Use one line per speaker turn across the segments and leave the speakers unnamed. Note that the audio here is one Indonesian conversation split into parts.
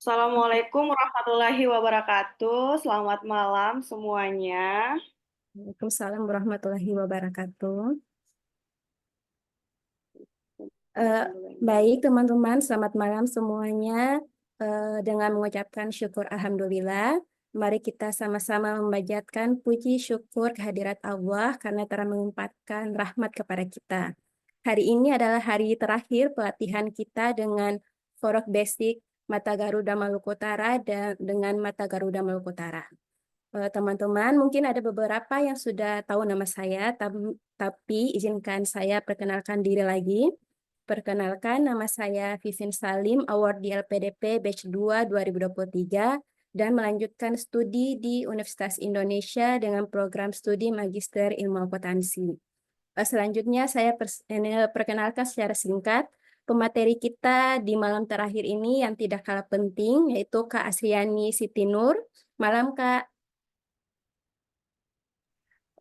Assalamualaikum warahmatullahi wabarakatuh. Selamat malam semuanya.
Waalaikumsalam warahmatullahi wabarakatuh. Eh,
Makan dulu ini.
Baik teman-teman, selamat malam semuanya. Dengan mengucapkan syukur Alhamdulillah, mari kita sama-sama memanjatkan puji syukur kehadirat Allah karena telah melimpahkan rahmat kepada kita. Hari ini adalah hari terakhir pelatihan kita dengan Forok Basic Mata Garuda Maluku Utara dan dengan Mata Garuda Maluku Utara. Teman-teman, mungkin ada beberapa yang sudah tahu nama saya, tapi izinkan saya perkenalkan diri lagi. Perkenalkan, nama saya Vivin Salim, Award di LPDP Batch 2 2023, dan melanjutkan studi di Universitas Indonesia dengan program studi Magister Ilmu Akuntansi. Selanjutnya, saya perkenalkan secara singkat pemateri kita di malam terakhir ini yang tidak kalah penting, yaitu Kak Asriani Siti Nur. Malam, Kak.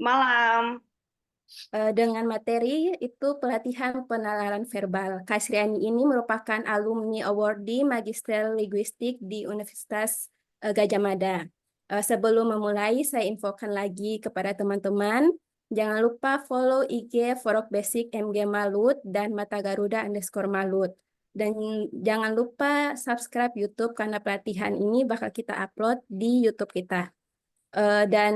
Malam.
Dengan materi itu pelatihan penalaran verbal. Kasriani ini merupakan alumni awardee Magister Linguistik di Universitas Gajah Mada. Sebelum memulai, saya infokan lagi kepada teman-teman, jangan lupa follow IG Forok Basic MG Malut dan Mata Garuda _Malut. Dan jangan lupa subscribe YouTube karena pelatihan ini bakal kita upload di YouTube kita. Dan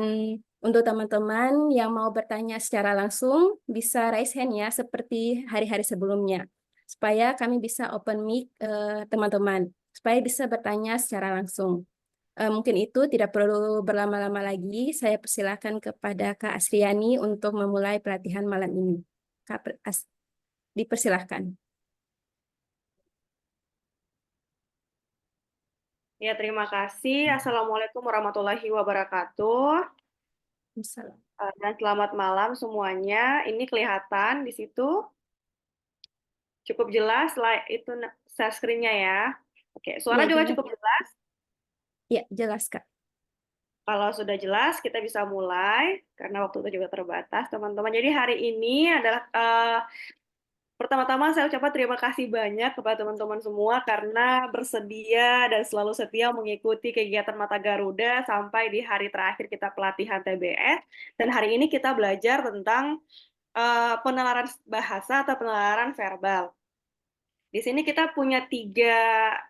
untuk teman-teman yang mau bertanya secara langsung, bisa raise hand ya, seperti hari-hari sebelumnya. Supaya kami bisa open mic teman-teman, supaya bisa bertanya secara langsung. Mungkin itu tidak perlu berlama-lama lagi, saya persilakan kepada Kak Asriani untuk memulai pelatihan malam ini. Dipersilahkan.
Ya, terima kasih. Assalamualaikum warahmatullahi wabarakatuh.
Misalnya.
Dan selamat malam semuanya. Ini kelihatan di situ cukup jelas lah itu share screen-nya ya. Oke, suara
Ya,
juga
jelas.
cukup jelas.
Ya, jelas, Kak.
Kalau sudah jelas, kita bisa mulai karena waktu itu juga terbatas, teman-teman. Jadi hari ini adalah pertama-tama saya ucapkan terima kasih banyak kepada teman-teman semua karena bersedia dan selalu setia mengikuti kegiatan Mata Garuda sampai di hari terakhir kita pelatihan TBS. Dan hari ini kita belajar tentang penalaran bahasa atau penalaran verbal. Di sini kita punya tiga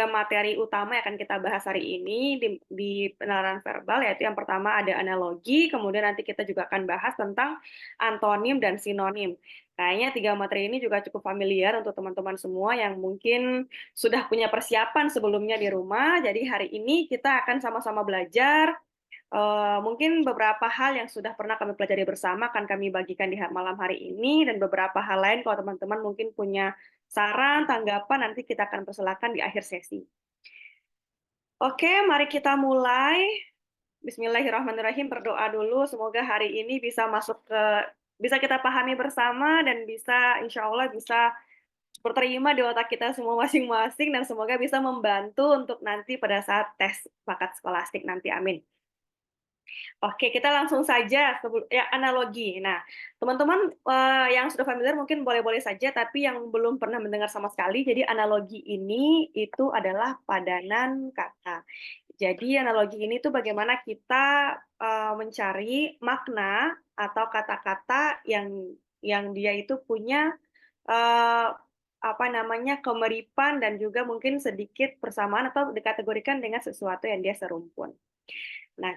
materi utama yang akan kita bahas hari ini di penalaran verbal, yaitu yang pertama ada analogi, kemudian nanti kita juga akan bahas tentang antonim dan sinonim. Kayaknya tiga materi ini juga cukup familiar untuk teman-teman semua yang mungkin sudah punya persiapan sebelumnya di rumah. Jadi hari ini kita akan sama-sama belajar. Mungkin beberapa hal yang sudah pernah kami pelajari bersama akan kami bagikan di malam hari ini, dan beberapa hal lain kalau teman-teman mungkin punya saran, tanggapan, nanti kita akan persilakan di akhir sesi. Oke, mari kita mulai. Bismillahirrahmanirrahim, berdoa dulu. Semoga hari ini bisa kita pahami bersama dan bisa, insya Allah bisa terima di otak kita semua masing-masing, dan semoga bisa membantu untuk nanti pada saat tes bakat skolastik nanti. Amin. Oke, kita langsung saja ya analogi. Nah, teman-teman yang sudah familiar mungkin boleh-boleh saja, tapi yang belum pernah mendengar sama sekali, jadi analogi ini itu adalah padanan kata. Jadi analogi ini tuh bagaimana kita mencari makna atau kata-kata yang dia itu punya eh, apa namanya kemiripan dan juga mungkin sedikit persamaan atau dikategorikan dengan sesuatu yang dia serumpun. Nah,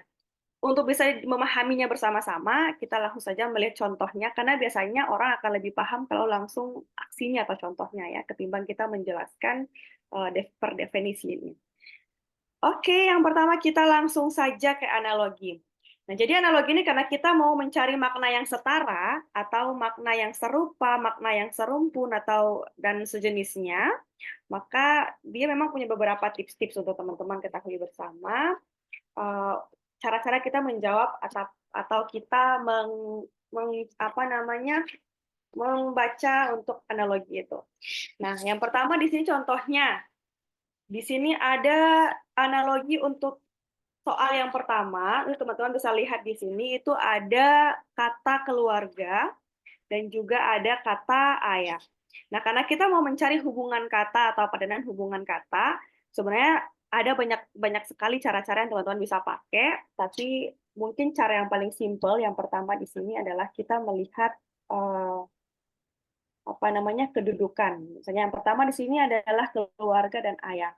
untuk bisa memahaminya bersama-sama, kita langsung saja melihat contohnya, karena biasanya orang akan lebih paham kalau langsung aksinya atau contohnya ya, ketimbang kita menjelaskan per definisinya. Oke, yang pertama kita langsung saja ke analogi. Nah, jadi analogi ini karena kita mau mencari makna yang setara atau makna yang serupa, makna yang serumpun atau dan sejenisnya, maka dia memang punya beberapa tips-tips untuk teman-teman ketahui bersama. Eh, cara-cara kita menjawab atau kita apa namanya membaca untuk analogi itu. Nah, yang pertama di sini contohnya. Di sini ada analogi untuk soal yang pertama. Teman-teman bisa lihat di sini itu ada kata keluarga dan juga ada kata ayah. Nah, karena kita mau mencari hubungan kata atau padanan hubungan kata, sebenarnya ada banyak sekali cara-cara yang teman-teman bisa pakai, tapi mungkin cara yang paling simpel yang pertama di sini adalah kita melihat eh, apa namanya kedudukan. Misalnya yang pertama di sini adalah keluarga dan ayah.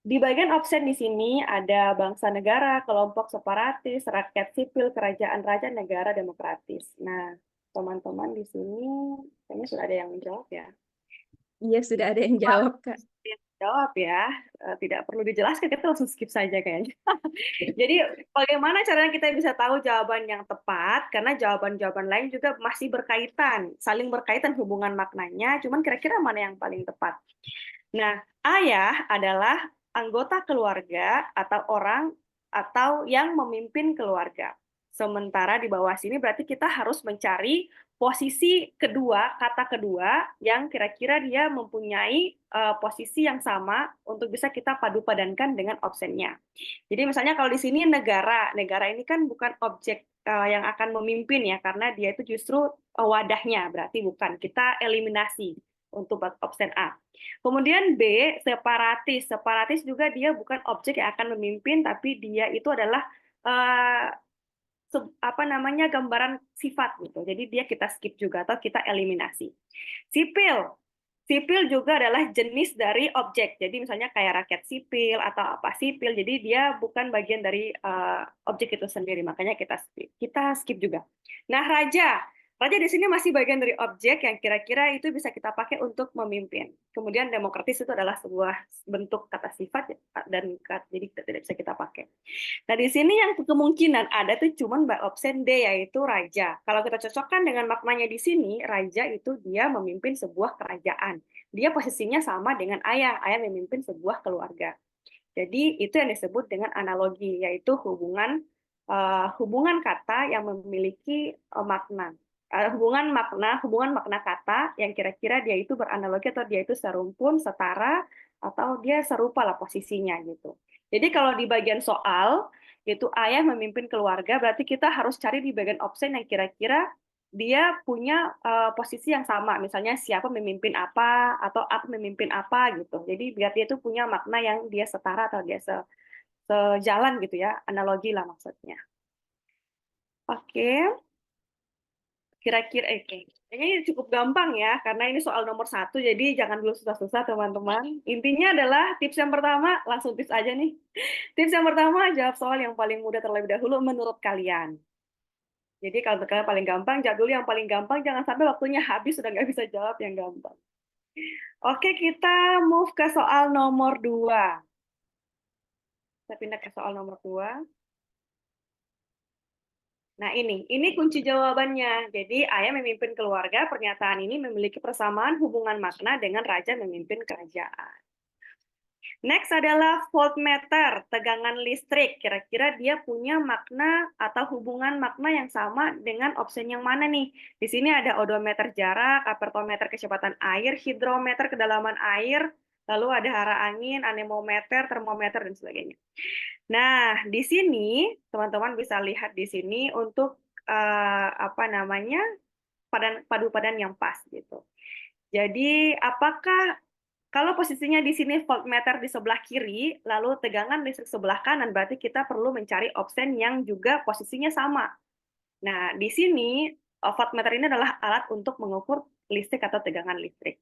Di bagian absen di sini ada bangsa negara, kelompok separatis, rakyat sipil, kerajaan raja, negara demokratis. Nah, teman-teman di sini kayaknya sudah ada yang menjawab ya.
Iya, sudah ada yang jawab, Kak.
Yang jawab ya, tidak perlu dijelaskan, kita langsung skip saja kayaknya. Jadi bagaimana caranya kita bisa tahu jawaban yang tepat? Karena jawaban-jawaban lain juga masih berkaitan, saling berkaitan hubungan maknanya, cuman kira-kira mana yang paling tepat? Nah, ayah adalah anggota keluarga atau orang atau yang memimpin keluarga. Sementara di bawah sini berarti kita harus mencari posisi kedua, kata kedua yang kira-kira dia mempunyai posisi yang sama untuk bisa kita padu-padankan dengan optionnya. Jadi misalnya kalau di sini negara, negara ini kan bukan objek yang akan memimpin ya, karena dia itu justru wadahnya, berarti bukan. Kita eliminasi untuk option A. Kemudian B, separatis. Separatis juga dia bukan objek yang akan memimpin, tapi dia itu adalah uh, apa namanya gambaran sifat gitu. Jadi dia kita skip juga atau kita eliminasi. Sipil. Sipil juga adalah jenis dari objek. Jadi misalnya kayak rakyat sipil atau apa sipil. Jadi dia bukan bagian dari objek itu sendiri. Makanya kita skip. Kita skip juga. Nah, raja. Raja di sini masih bagian dari objek yang kira-kira itu bisa kita pakai untuk memimpin. Kemudian demokratis itu adalah sebuah bentuk kata sifat dan jadi tidak bisa kita pakai. Nah, di sini yang kemungkinan ada tuh cuman option D, yaitu raja. Kalau kita cocokkan dengan maknanya di sini, raja itu dia memimpin sebuah kerajaan. Dia posisinya sama dengan ayah. Ayah memimpin sebuah keluarga. Jadi itu yang disebut dengan analogi, yaitu hubungan kata yang memiliki makna. Hubungan makna kata yang kira-kira dia itu beranalogi atau dia itu serumpun, setara, atau dia serupa lah posisinya gitu. Jadi kalau di bagian soal itu ayah memimpin keluarga, berarti kita harus cari di bagian option yang kira-kira dia punya posisi yang sama, misalnya siapa memimpin apa atau apa memimpin apa gitu. Jadi biar dia itu punya makna yang dia setara atau dia sejalan gitu ya, analogi lah maksudnya. Oke, kira-kira oke. Kayaknya ini cukup gampang ya, karena ini soal nomor 1, jadi jangan dulu susah-susah teman-teman. Intinya adalah tips yang pertama, langsung tips aja nih. Tips yang pertama, jawab soal yang paling mudah terlebih dahulu menurut kalian. Jadi kalau kalian paling gampang, jawab dulu yang paling gampang, jangan sampai waktunya habis sudah nggak bisa jawab yang gampang. Oke, kita move ke soal nomor 2. Kita pindah ke soal nomor 2. Nah, ini kunci jawabannya. Jadi, ayah memimpin keluarga, pernyataan ini memiliki persamaan hubungan makna dengan raja memimpin kerajaan. Next adalah voltmeter, tegangan listrik. Kira-kira dia punya makna atau hubungan makna yang sama dengan option yang mana nih? Di sini ada odometer jarak, apertometer kecepatan air, hidrometer kedalaman air, lalu ada arah angin, anemometer, termometer, dan sebagainya. Nah, di sini teman-teman bisa lihat di sini untuk apa namanya padu padan yang pas gitu. Jadi apakah kalau posisinya di sini voltmeter di sebelah kiri, lalu tegangan listrik sebelah kanan, berarti kita perlu mencari option yang juga posisinya sama. Nah, di sini voltmeter ini adalah alat untuk mengukur listrik atau tegangan listrik.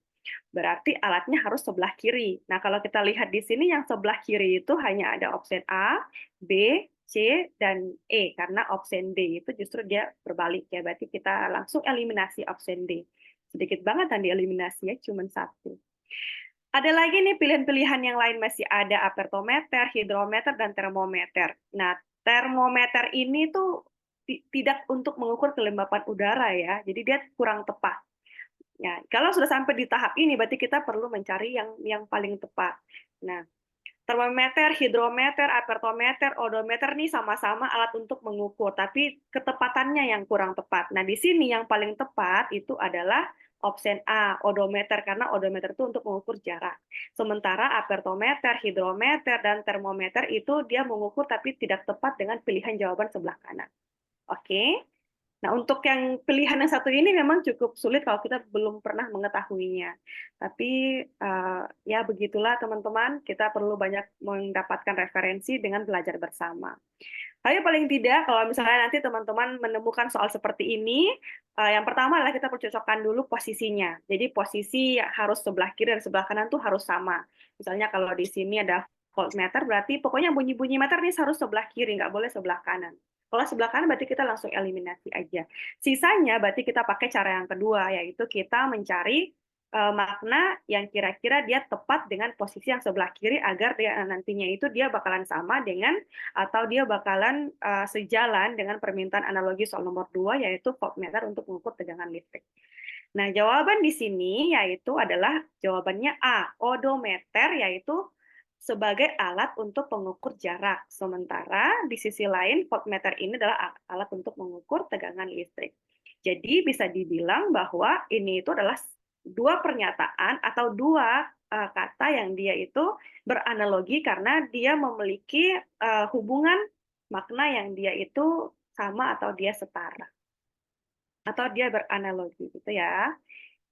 Berarti alatnya harus sebelah kiri. Nah, kalau kita lihat di sini yang sebelah kiri itu hanya ada option A, B, C, dan E. Karena option D itu justru dia berbalik ya. Berarti kita langsung eliminasi option D. Sedikit banget yang dieliminasi ya, cuma 1. Ada lagi nih pilihan-pilihan yang lain, masih ada apertometer, hidrometer, dan termometer. Nah, termometer ini tuh tidak untuk mengukur kelembapan udara ya, jadi dia kurang tepat. Ya, kalau sudah sampai di tahap ini, berarti kita perlu mencari yang paling tepat. Nah, termometer, hidrometer, apertometer, odometer nih sama-sama alat untuk mengukur, tapi ketepatannya yang kurang tepat. Nah, di sini yang paling tepat itu adalah option A, odometer, karena odometer itu untuk mengukur jarak. Sementara apertometer, hidrometer, dan termometer itu dia mengukur tapi tidak tepat dengan pilihan jawaban sebelah kanan. Oke? Nah, untuk yang pilihan yang satu ini memang cukup sulit kalau kita belum pernah mengetahuinya. Tapi ya begitulah teman-teman, kita perlu banyak mendapatkan referensi dengan belajar bersama. Tapi paling tidak, kalau misalnya nanti teman-teman menemukan soal seperti ini, yang pertama adalah kita percocokkan dulu posisinya. Jadi posisi harus sebelah kiri dan sebelah kanan tuh harus sama. Misalnya kalau di sini ada voltmeter, berarti pokoknya bunyi-bunyi meter ini harus sebelah kiri, nggak boleh sebelah kanan. Kalau sebelah kanan berarti kita langsung eliminasi aja. Sisanya berarti kita pakai cara yang kedua, yaitu kita mencari makna yang kira-kira dia tepat dengan posisi yang sebelah kiri agar dia nantinya itu dia bakalan sama dengan atau dia bakalan sejalan dengan permintaan analogi soal nomor 2 yaitu voltmeter untuk mengukur tegangan listrik. Nah, jawaban di sini yaitu adalah jawabannya A, odometer yaitu sebagai alat untuk mengukur jarak. Sementara di sisi lain voltmeter ini adalah alat untuk mengukur tegangan listrik. Jadi bisa dibilang bahwa ini itu adalah dua pernyataan atau dua kata yang dia itu beranalogi karena dia memiliki hubungan makna yang dia itu sama atau dia setara atau dia beranalogi gitu ya.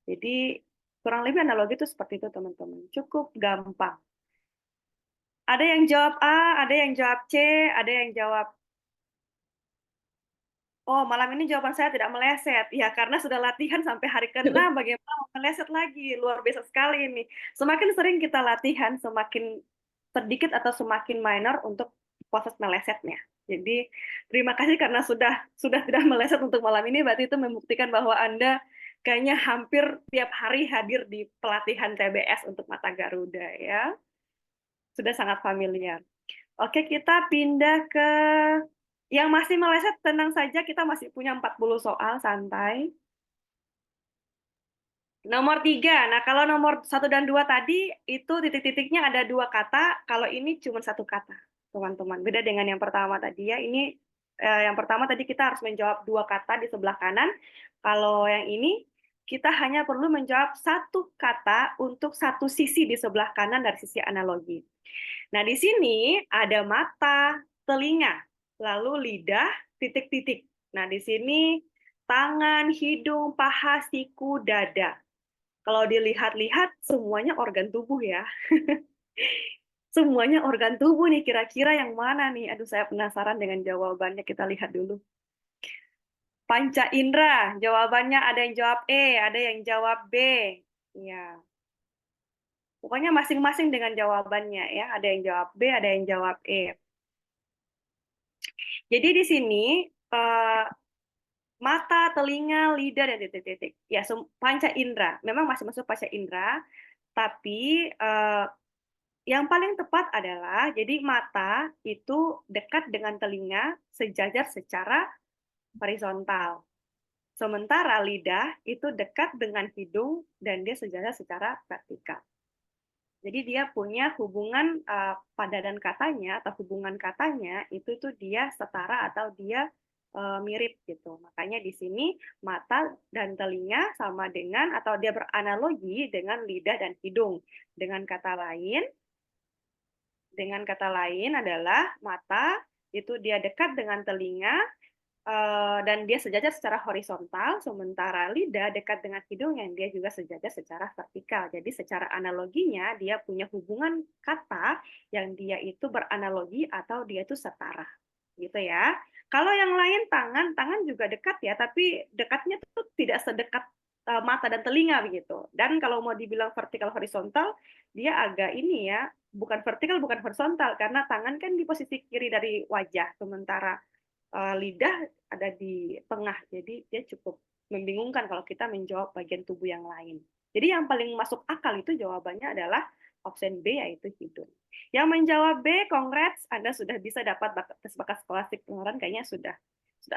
Jadi kurang lebih analogi itu seperti itu teman-teman. Cukup gampang. Ada yang jawab A, ada yang jawab C, ada yang jawab oh, malam ini jawaban saya tidak meleset. Ya, karena sudah latihan sampai hari ke-6, bagaimana mau meleset lagi? Luar biasa sekali ini. Semakin sering kita latihan, semakin sedikit atau semakin minor untuk proses melesetnya. Jadi, terima kasih karena sudah tidak meleset untuk malam ini, berarti itu membuktikan bahwa Anda kayaknya hampir tiap hari hadir di pelatihan TBS untuk mata Garuda ya. Sudah sangat familiar. Oke, kita pindah ke yang masih meleset, tenang saja, kita masih punya 40 soal, santai. Nomor 3, nah kalau nomor 1 dan 2 tadi, itu titik-titiknya ada 2 kata, kalau ini cuma 1 kata, teman-teman. Beda dengan yang pertama tadi ya, ini yang pertama tadi kita harus menjawab 2 kata di sebelah kanan, kalau yang ini kita hanya perlu menjawab 1 kata untuk 1 sisi di sebelah kanan dari sisi analogi. Nah, di sini ada mata, telinga, lalu lidah, titik-titik. Nah, di sini tangan, hidung, paha, siku, dada. Kalau dilihat-lihat, semuanya organ tubuh ya. Semuanya organ tubuh nih, kira-kira yang mana nih? Aduh, saya penasaran dengan jawabannya. Kita lihat dulu. Panca indera, jawabannya ada yang jawab E, ada yang jawab B. Ya, pokoknya masing-masing dengan jawabannya ya. Ada yang jawab B, ada yang jawab E. Jadi di sini mata, telinga, lidah, dan titik-titik. Ya, panca indera. Memang masih masuk panca indera, tapi yang paling tepat adalah jadi mata itu dekat dengan telinga sejajar secara horizontal. Sementara lidah itu dekat dengan hidung dan dia sejajar secara vertikal. Jadi dia punya hubungan padanan katanya atau hubungan katanya itu tuh dia setara atau dia mirip gitu. Makanya di sini mata dan telinga sama dengan atau dia beranalogi dengan lidah dan hidung. Dengan kata lain adalah mata itu dia dekat dengan telinga dan dia sejajar secara horizontal, sementara lidah dekat dengan hidung yang dia juga sejajar secara vertikal. Jadi secara analoginya dia punya hubungan kata yang dia itu beranalogi atau dia itu setara. Gitu ya. Kalau yang lain tangan juga dekat ya, tapi dekatnya tuh tidak sedekat mata dan telinga begitu. Dan kalau mau dibilang vertikal horizontal, dia agak ini ya, bukan vertikal bukan horizontal karena tangan kan di posisi kiri dari wajah, sementara lidah ada di tengah, jadi dia cukup membingungkan kalau kita menjawab bagian tubuh yang lain. Jadi yang paling masuk akal itu jawabannya adalah option B, yaitu hidung. Yang menjawab B, congrats, Anda sudah bisa dapat tes bakat skolastik pengeluaran, kayaknya sudah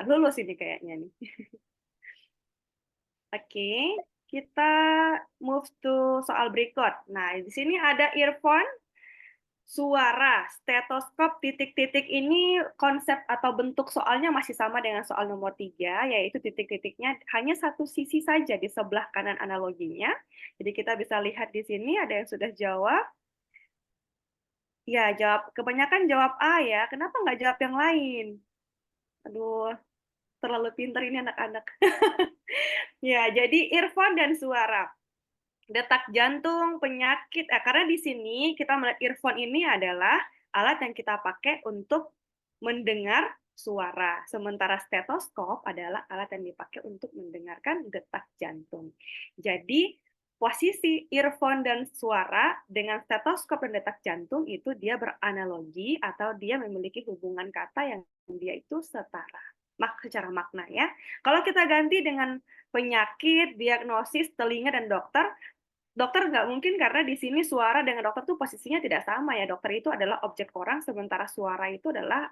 lulus ini kayaknya nih. Oke, kita move to soal berikut. Nah, di sini ada earphone, suara, stetoskop, titik-titik ini konsep atau bentuk soalnya masih sama dengan soal nomor 3, yaitu titik-titiknya hanya satu sisi saja di sebelah kanan analoginya. Jadi kita bisa lihat di sini ada yang sudah jawab. Ya, kebanyakan jawab A ya. Kenapa nggak jawab yang lain? Aduh, Terlalu pintar ini anak-anak. Ya, jadi earphone dan suara. Detak jantung, penyakit, karena di sini kita melihat earphone ini adalah alat yang kita pakai untuk mendengar suara, sementara stetoskop adalah alat yang dipakai untuk mendengarkan detak jantung. Jadi, posisi earphone dan suara dengan stetoskop dan detak jantung itu dia beranalogi atau dia memiliki hubungan kata yang dia itu setara. Secara makna ya. Kalau kita ganti dengan penyakit, diagnosis, telinga, dan dokter, dokter nggak mungkin karena di sini suara dengan dokter tuh posisinya tidak sama ya. Dokter itu adalah objek orang, sementara suara itu adalah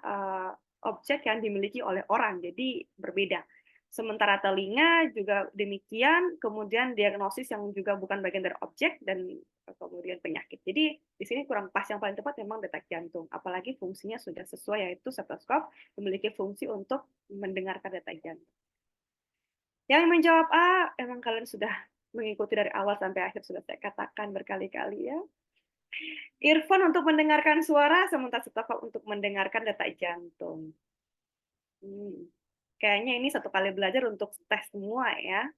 objek yang dimiliki oleh orang, jadi berbeda. Sementara telinga juga demikian, kemudian diagnosis yang juga bukan bagian dari objek, dan kemudian penyakit. Jadi di sini kurang pas, yang paling tepat memang detak jantung. Apalagi fungsinya sudah sesuai, yaitu stetoskop memiliki fungsi untuk mendengarkan detak jantung. Yang menjawab A, emang kalian sudah mengikuti dari awal sampai akhir, sudah saya katakan berkali-kali ya. Earphone untuk mendengarkan suara, sementara stetoskop untuk mendengarkan detak jantung. Kayaknya ini satu kali belajar untuk tes semua ya.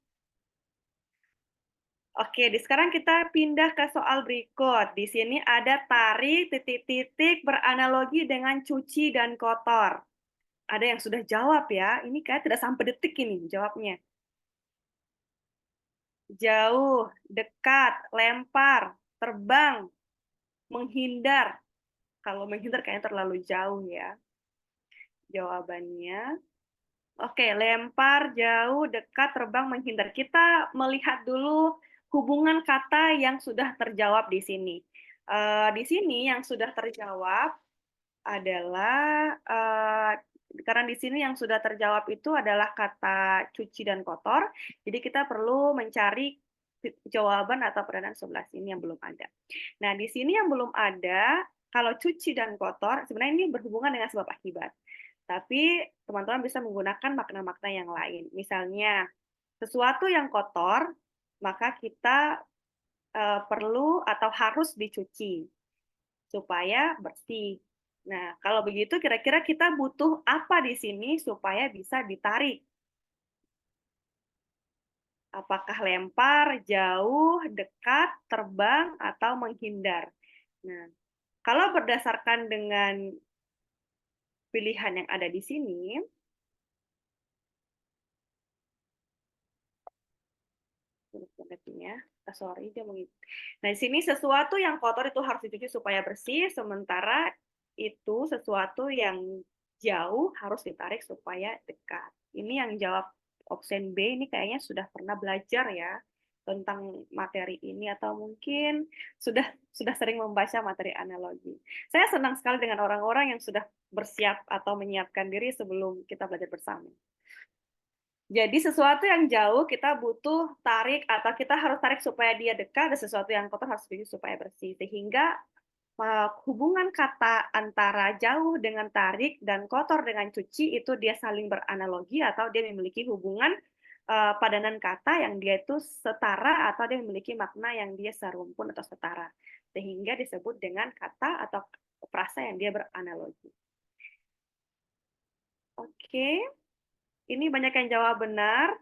Oke, sekarang kita pindah ke soal berikut. Di sini ada tarik, titik-titik, beranalogi dengan cuci dan kotor. Ada yang sudah jawab ya, ini kayak tidak sampai detik ini jawabnya. Jauh, dekat, lempar, terbang, menghindar. Kalau menghindar kayaknya terlalu jauh ya. Jawabannya, oke, lempar, jauh, dekat, terbang, menghindar. Kita melihat dulu hubungan kata yang sudah terjawab di sini. Di sini yang sudah terjawab adalah, karena di sini yang sudah terjawab itu adalah kata cuci dan kotor, jadi kita perlu mencari jawaban atau peranan sebelah sini yang belum ada. Nah, di sini yang belum ada, kalau cuci dan kotor, sebenarnya ini berhubungan dengan sebab akibat. Tapi teman-teman bisa menggunakan makna-makna yang lain. Misalnya, sesuatu yang kotor, maka kita perlu atau harus dicuci supaya bersih. Nah, kalau begitu kira-kira kita butuh apa di sini supaya bisa ditarik? Apakah lempar, jauh, dekat, terbang, atau menghindar? Nah, kalau berdasarkan dengan pilihan yang ada di sini, sorry, nah, di sini sesuatu yang kotor itu harus dicuci supaya bersih, sementara itu sesuatu yang jauh harus ditarik supaya dekat. Ini yang jawab option B ini kayaknya sudah pernah belajar ya tentang materi ini, atau mungkin sudah sering membaca materi analogi. Saya senang sekali dengan orang-orang yang sudah bersiap atau menyiapkan diri sebelum kita belajar bersama. Jadi sesuatu yang jauh kita butuh tarik, atau kita harus tarik supaya dia dekat, dan sesuatu yang kotor harus cuci supaya bersih. Sehingga hubungan kata antara jauh dengan tarik dan kotor dengan cuci itu dia saling beranalogi, atau dia memiliki hubungan padanan kata yang dia itu setara, atau dia memiliki makna yang dia serumpun atau setara. Sehingga disebut dengan kata atau frasa yang dia beranalogi. Oke. Ini banyak yang jawab benar.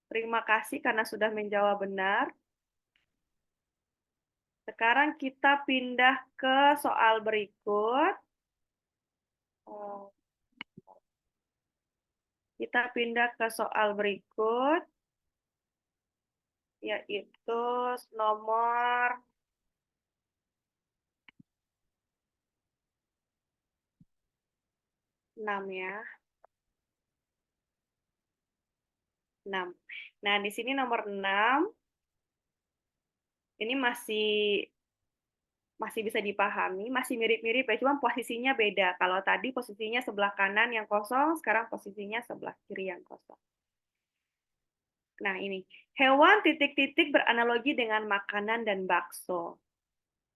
Terima kasih karena sudah menjawab benar. Sekarang kita pindah ke soal berikut. Kita pindah ke soal berikut, yaitu nomor 6 ya. 6. Nah, di sini nomor 6, ini masih bisa dipahami, masih mirip-mirip ya, cuma posisinya beda. Kalau tadi posisinya sebelah kanan yang kosong, sekarang posisinya sebelah kiri yang kosong. Nah, ini. Hewan titik-titik beranalogi dengan makanan dan bakso.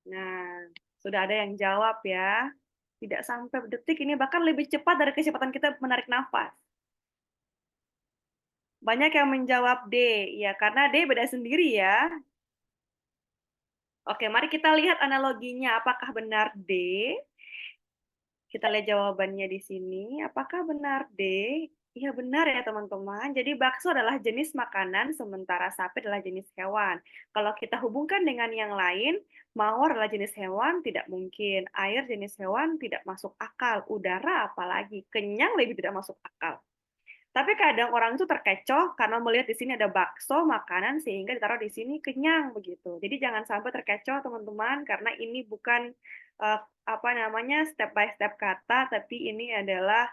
Nah, sudah ada yang jawab ya. Tidak sampai detik, ini bahkan lebih cepat dari kecepatan kita menarik nafas. Banyak yang menjawab D, ya karena D beda sendiri ya. Oke, mari kita lihat analoginya. Apakah benar D? Kita lihat jawabannya di sini. Apakah benar D? Iya benar ya teman-teman. Jadi bakso adalah jenis makanan, sementara sapi adalah jenis hewan. Kalau kita hubungkan dengan yang lain, mawar adalah jenis hewan, tidak mungkin. Air jenis hewan tidak masuk akal. Udara apalagi. Kenyang lebih tidak masuk akal. Tapi kadang orang itu terkecoh karena melihat di sini ada bakso makanan sehingga ditaruh di sini kenyang begitu. Jadi jangan sampai terkecoh teman-teman karena ini bukan apa namanya step by step kata, tapi ini adalah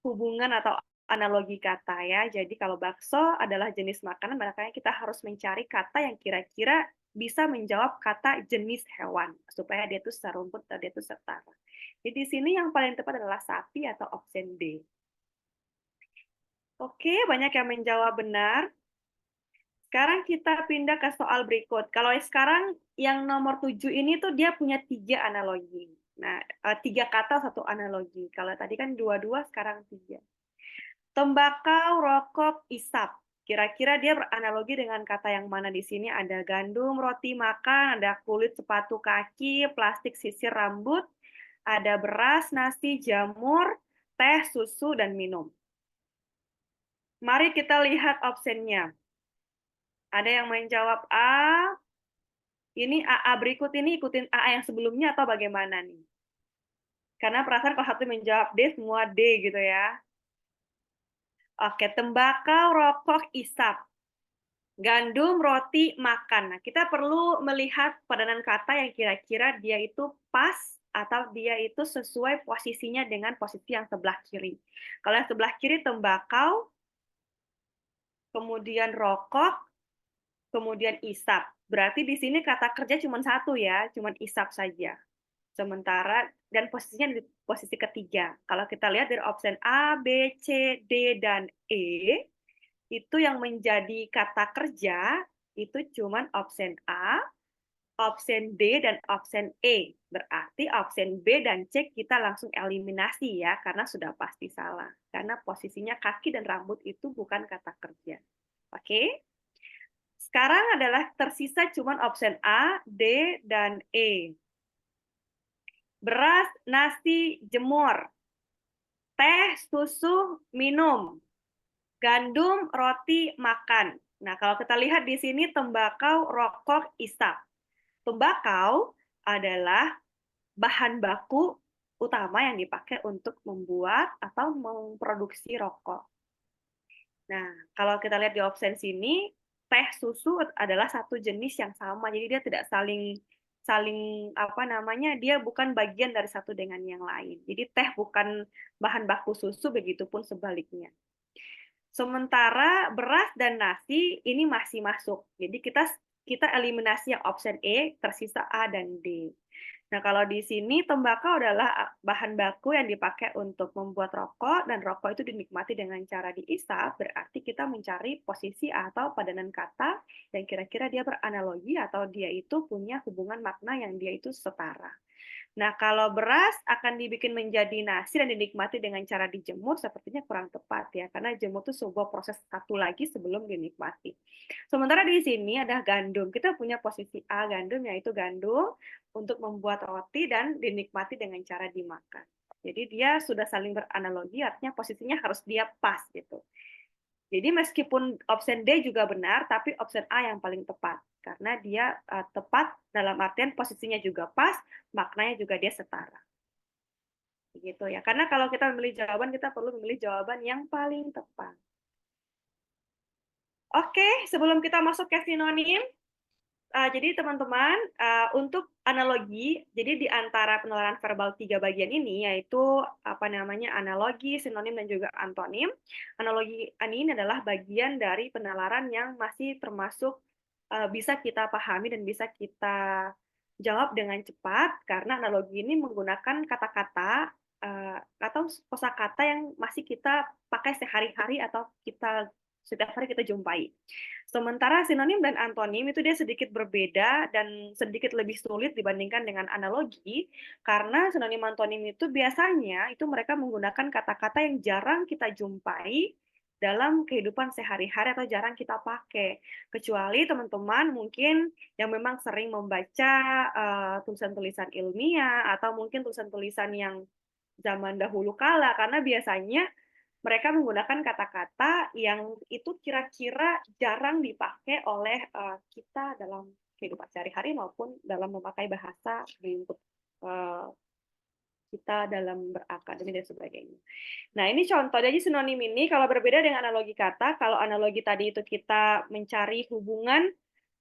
hubungan atau analogi kata ya. Jadi kalau bakso adalah jenis makanan, makanya kita harus mencari kata yang kira-kira bisa menjawab kata jenis hewan supaya dia itu serumput atau dia itu setara. Jadi di sini yang paling tepat adalah sapi atau option D. Oke, banyak yang menjawab benar. Sekarang kita pindah ke soal berikut. Kalau sekarang yang nomor 7 ini tuh dia punya 3 analogi. Nah, 3 kata, 1 analogi. Kalau tadi kan 2-2, sekarang 3. Tembakau, rokok, isap. Kira-kira dia beranalogi dengan kata yang mana di sini? Ada gandum, roti makan, ada kulit sepatu kaki, plastik sisir rambut, ada beras, nasi, jamur, teh, susu, dan minum. Mari kita lihat opsinya. Ada yang menjawab A. Ini AA berikut ini ikutin AA yang sebelumnya atau bagaimana nih? Karena perasaan kalau satu menjawab D, semua D gitu ya. Oke, tembakau, rokok, isap. Gandum, roti, makan. Nah, kita perlu melihat padanan kata yang kira-kira dia itu pas atau dia itu sesuai posisinya dengan posisi yang sebelah kiri. Kalau yang sebelah kiri tembakau, kemudian rokok, kemudian isap. Berarti di sini kata kerja cuma satu ya, cuma isap saja. Sementara dan posisinya di posisi ketiga. Kalau kita lihat dari opsi A, B, C, D, dan E, itu yang menjadi kata kerja itu cuma opsi A, opsi D, dan opsi E. Berarti opsi B dan C kita langsung eliminasi ya, karena sudah pasti salah. Karena posisinya kaki dan rambut itu bukan kata kerja. Oke? Sekarang adalah tersisa cuma opsi A, D, dan E. Beras, nasi, jemur. Teh, susu, minum. Gandum, roti, makan. Nah, kalau kita lihat di sini tembakau, rokok, isap. Tembakau adalah bahan baku utama yang dipakai untuk membuat atau memproduksi rokok. Nah, kalau kita lihat di opsi sini, teh susu adalah satu jenis yang sama, jadi dia tidak saling saling apa namanya, dia bukan bagian dari satu dengan yang lain. Jadi teh bukan bahan baku susu, begitupun sebaliknya. Sementara beras dan nasi ini masih masuk. Jadi kita eliminasi yang opsi E, tersisa A dan D. Nah, kalau di sini tembakau adalah bahan baku yang dipakai untuk membuat rokok, dan rokok itu dinikmati dengan cara diisap, berarti kita mencari posisi atau padanan kata yang kira-kira dia beranalogi atau dia itu punya hubungan makna yang dia itu setara. Nah, kalau beras akan dibikin menjadi nasi dan dinikmati dengan cara dijemur, sepertinya kurang tepat ya, karena jemur itu sebuah proses satu lagi sebelum dinikmati. Sementara di sini ada gandum. Kita punya posisi A gandum, yaitu gandum untuk membuat roti dan dinikmati dengan cara dimakan. Jadi dia sudah saling beranalogi, artinya posisinya harus dia pas gitu. Jadi meskipun opsi D juga benar, tapi opsi A yang paling tepat. Karena dia tepat dalam artian posisinya juga pas, maknanya juga dia setara. Begitu ya. Karena kalau kita memilih jawaban, kita perlu memilih jawaban yang paling tepat. Oke, sebelum kita masuk ke sinonim, jadi teman-teman, untuk analogi, jadi di antara penalaran verbal 3 bagian ini, yaitu apa namanya, analogi, sinonim, dan juga antonim. Analogi ini adalah bagian dari penalaran yang masih termasuk bisa kita pahami dan bisa kita jawab dengan cepat, karena analogi ini menggunakan kata-kata atau kosakata yang masih kita pakai sehari-hari atau kita setiap hari kita jumpai. Sementara sinonim dan antonim itu dia sedikit berbeda dan sedikit lebih sulit dibandingkan dengan analogi, karena sinonim antonim itu biasanya itu mereka menggunakan kata-kata yang jarang kita jumpai dalam kehidupan sehari-hari atau jarang kita pakai. Kecuali teman-teman mungkin yang memang sering membaca tulisan-tulisan ilmiah atau mungkin tulisan-tulisan yang zaman dahulu kala, karena biasanya mereka menggunakan kata-kata yang itu kira-kira jarang dipakai oleh kita dalam kehidupan sehari-hari maupun dalam memakai bahasa untuk kita dalam berakademi dan sebagainya. Nah, ini contoh. Jadi sinonim ini kalau berbeda dengan analogi kata, kalau analogi tadi itu kita mencari hubungan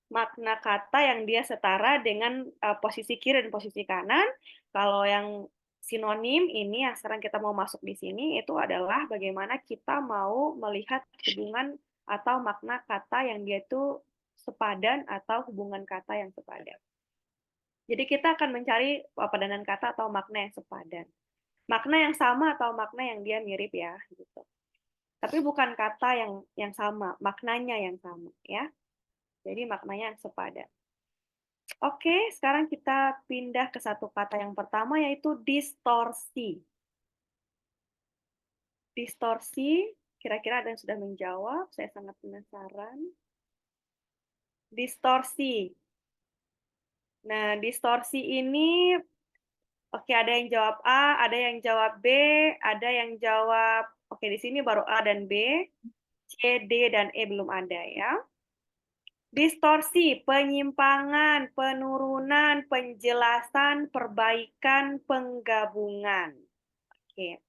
makna kata yang dia setara dengan posisi kiri dan posisi kanan. Kalau yang sinonim ini yang sekarang kita mau masuk di sini itu adalah bagaimana kita mau melihat hubungan atau makna kata yang dia itu sepadan atau hubungan kata yang sepadan. Jadi kita akan mencari padanan kata atau makna yang sepadan. Makna yang sama atau makna yang dia mirip ya gitu. Tapi bukan kata yang sama, maknanya yang sama ya. Jadi maknanya yang sepadan. Oke, sekarang kita pindah ke satu kata yang pertama yaitu distorsi. Distorsi, kira-kira ada yang sudah menjawab? Saya sangat penasaran. Distorsi. Nah, distorsi ini, oke, ada yang jawab A, ada yang jawab B, ada yang jawab, oke, di sini baru A dan B, C, D, dan E belum ada ya. Distorsi, penyimpangan, penurunan, penjelasan, perbaikan, penggabungan. Oke.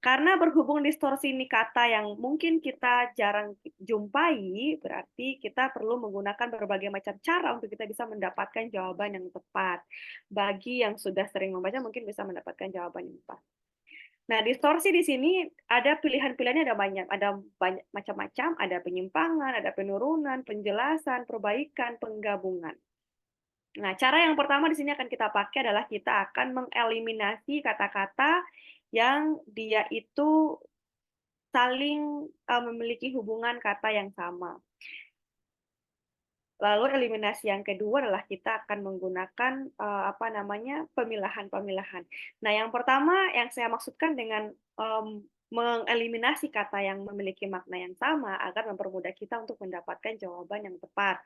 Karena berhubung distorsi ini kata yang mungkin kita jarang jumpai, berarti kita perlu menggunakan berbagai macam cara untuk kita bisa mendapatkan jawaban yang tepat. Bagi yang sudah sering membaca mungkin bisa mendapatkan jawaban yang tepat. Nah, distorsi di sini ada pilihan-pilihannya ada banyak macam-macam, ada penyimpangan, ada penurunan, penjelasan, perbaikan, penggabungan. Nah, cara yang pertama di sini akan kita pakai adalah kita akan mengeliminasi kata-kata yang dia itu saling memiliki hubungan kata yang sama. Lalu eliminasi yang kedua adalah kita akan menggunakan pemilahan-pemilahan. Nah, yang pertama yang saya maksudkan dengan mengeliminasi kata yang memiliki makna yang sama agar mempermudah kita untuk mendapatkan jawaban yang tepat.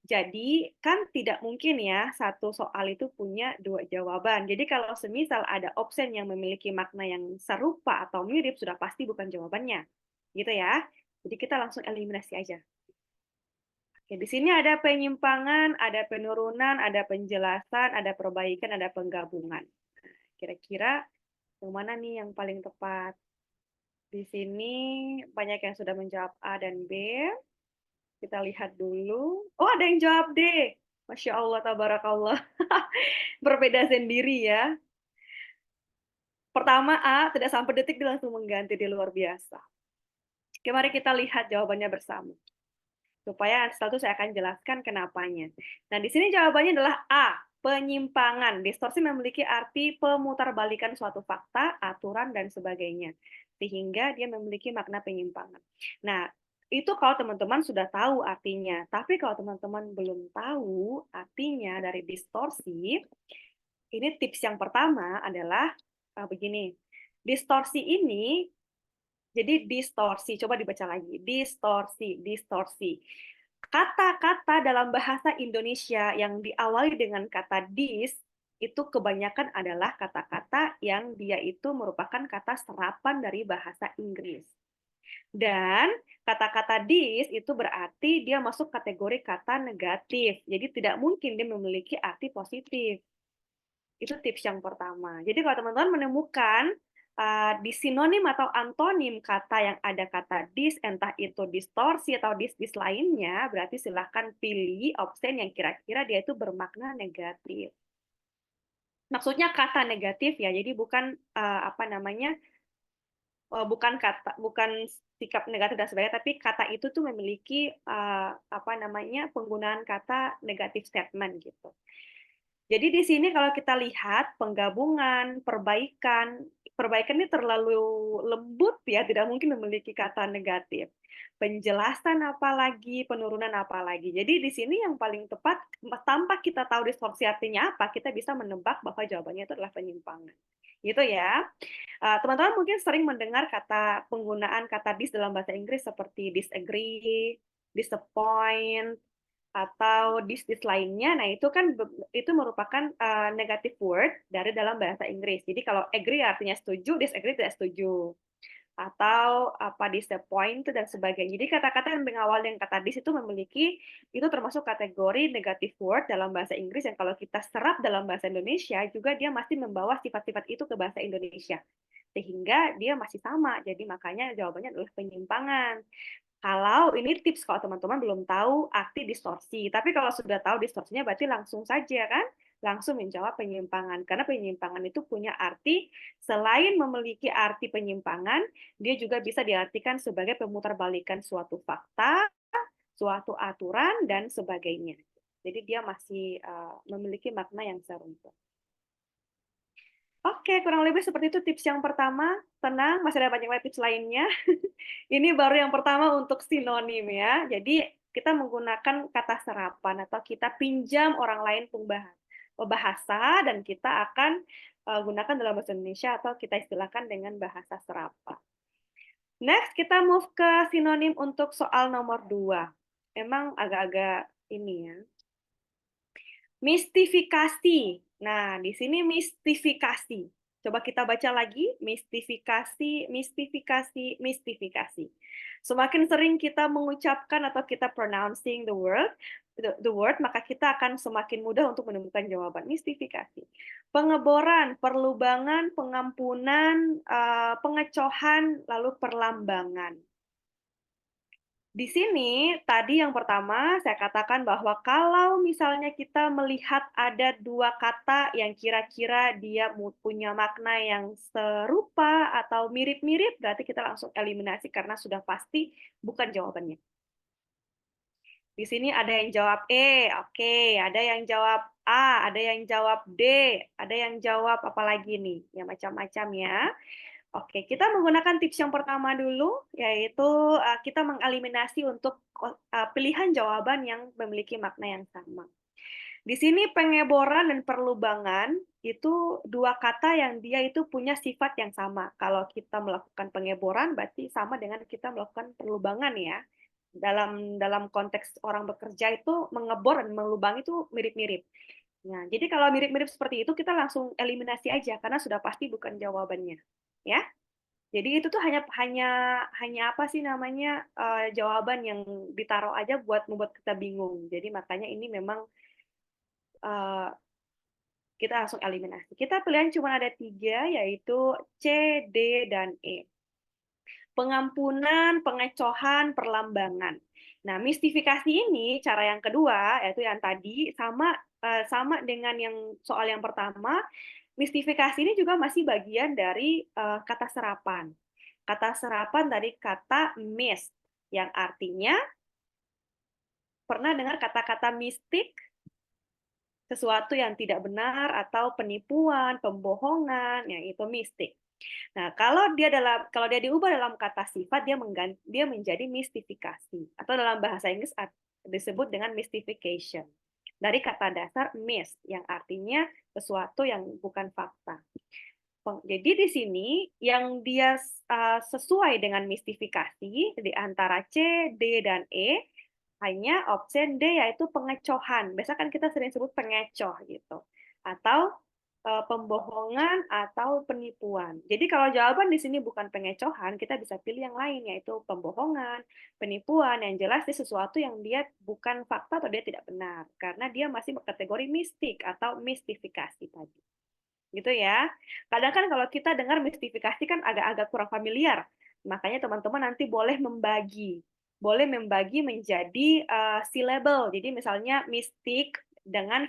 Jadi, kan tidak mungkin ya satu soal itu punya dua jawaban. Jadi, kalau semisal ada option yang memiliki makna yang serupa atau mirip, sudah pasti bukan jawabannya. Gitu ya. Jadi, kita langsung eliminasi aja. Oke, di sini ada penyimpangan, ada penurunan, ada penjelasan, ada perbaikan, ada penggabungan. Kira-kira yang mana nih yang paling tepat? Di sini banyak yang sudah menjawab A dan B. Kita lihat dulu. Oh, ada yang jawab D. Masya Allah, tabarakallah. Berbeda sendiri ya. Pertama A, tidak sampai detik dia langsung mengganti, di luar biasa. Oke, mari kita lihat jawabannya bersama. Supaya setelah itu saya akan jelaskan kenapanya. Nah, di sini jawabannya adalah A, penyimpangan. Distorsi memiliki arti pemutarbalikan suatu fakta, aturan, dan sebagainya. Sehingga dia memiliki makna penyimpangan. Nah, itu kalau teman-teman sudah tahu artinya. Tapi kalau teman-teman belum tahu artinya dari distorsi, ini tips yang pertama adalah begini. Distorsi ini jadi distorsi, coba dibaca lagi. Distorsi, distorsi. Kata-kata dalam bahasa Indonesia yang diawali dengan kata dis, itu kebanyakan adalah kata-kata yang dia itu merupakan kata serapan dari bahasa Inggris. Dan kata-kata dis itu berarti dia masuk kategori kata negatif. Jadi tidak mungkin dia memiliki arti positif. Itu tips yang pertama. Jadi kalau teman-teman menemukan di sinonim atau antonim kata yang ada kata dis, entah itu distorsi atau dis-dis lainnya, berarti silahkan pilih option yang kira-kira dia itu bermakna negatif. Maksudnya kata negatif ya, jadi bukan bukan sikap negatif dan sebagainya, tapi kata itu tuh memiliki penggunaan kata negatif statement gitu. Jadi di sini kalau kita lihat penggabungan, perbaikan ini terlalu lembut ya, tidak mungkin memiliki kata negatif. Penjelasan apalagi, penurunan apalagi. Jadi di sini yang paling tepat, tanpa kita tahu distorsi artinya apa, kita bisa menebak bahwa jawabannya itu adalah penyimpangan. Gitu ya. Teman-teman mungkin sering mendengar penggunaan kata dis dalam bahasa Inggris seperti disagree, disappoint, atau dis lainnya. Nah, itu merupakan negative word dari dalam bahasa Inggris. Jadi kalau agree artinya setuju, disagree tidak setuju. atau disappointed dan sebagainya. Jadi kata-kata yang mengawal dengan kata dis itu memiliki itu termasuk kategori negative word dalam bahasa Inggris yang kalau kita serap dalam bahasa Indonesia juga dia masih membawa sifat-sifat itu ke bahasa Indonesia. Sehingga dia masih sama. Jadi makanya jawabannya adalah penyimpangan. Kalau ini tips kalau teman-teman belum tahu arti distorsi. Tapi kalau sudah tahu distorsinya berarti langsung saja kan? Langsung menjawab penyimpangan. Karena penyimpangan itu punya arti, selain memiliki arti penyimpangan, dia juga bisa diartikan sebagai pemutarbalikan suatu fakta, suatu aturan, dan sebagainya. Jadi dia masih memiliki makna yang serumpun. Oke, kurang lebih seperti itu tips yang pertama. Tenang, masih ada banyak tips lainnya. Ini baru yang pertama untuk sinonim ya. Jadi kita menggunakan kata serapan atau kita pinjam orang lain bahasa dan kita akan gunakan dalam bahasa Indonesia atau kita istilahkan dengan bahasa serapan. Next, kita move ke sinonim untuk soal nomor 2. Emang agak-agak ini ya. Mistifikasi. Nah, di sini mistifikasi. Coba kita baca lagi, mistifikasi, mistifikasi, mistifikasi. Semakin sering kita mengucapkan atau kita pronouncing the word, maka kita akan semakin mudah untuk menemukan jawaban. Mistifikasi. Pengeboran, perlubangan, pengampunan, pengecohan, lalu perlambangan. Di sini, tadi yang pertama saya katakan bahwa kalau misalnya kita melihat ada dua kata yang kira-kira dia punya makna yang serupa atau mirip-mirip, berarti kita langsung eliminasi karena sudah pasti bukan jawabannya. Di sini ada yang jawab E, oke. Ada yang jawab A, ada yang jawab D, ada yang jawab apa lagi nih? Ya macam-macam ya. Oke, kita menggunakan tips yang pertama dulu, yaitu kita mengeliminasi untuk pilihan jawaban yang memiliki makna yang sama. Di sini pengeboran dan perlubangan itu dua kata yang dia itu punya sifat yang sama. Kalau kita melakukan pengeboran berarti sama dengan kita melakukan perlubangan ya. Dalam konteks orang bekerja itu mengebor dan melubang itu mirip-mirip. Nah, jadi kalau mirip-mirip seperti itu kita langsung eliminasi aja karena sudah pasti bukan jawabannya. Ya. Jadi itu tuh hanya hanya hanya apa sih namanya jawaban yang ditaruh aja buat membuat kita bingung. Jadi makanya ini memang uh, kita langsung eliminasi. Kita pilihan cuma ada 3 yaitu C, D, dan E. Pengampunan, pengecohan, perlambangan. Nah, mistifikasi ini cara yang kedua yaitu yang tadi sama dengan yang soal yang pertama. Mistifikasi ini juga masih bagian dari kata serapan. Kata serapan dari kata mist, yang artinya, pernah dengar kata-kata mistik? Sesuatu yang tidak benar atau penipuan, pembohongan, ya itu mistik. Nah, kalau dia diubah dalam kata sifat, dia menjadi mistifikasi. Atau dalam bahasa Inggris disebut dengan mystification. Dari kata dasar mist, yang artinya sesuatu yang bukan fakta. Jadi di sini yang dia sesuai dengan mistifikasi di antara C, D, dan E hanya opsi D yaitu pengecohan. Biasanya kan kita sering sebut pengecoh gitu. Atau pembohongan atau penipuan. Jadi kalau jawaban di sini bukan pengecohan, kita bisa pilih yang lain yaitu pembohongan, penipuan. Yang jelas itu sesuatu yang dia bukan fakta atau dia tidak benar karena dia masih kategori mistik atau mistifikasi tadi. Gitu ya. Kadang kan kalau kita dengar mistifikasi kan agak-agak kurang familiar. Makanya teman-teman nanti boleh membagi menjadi syllable. Jadi misalnya mistik dengan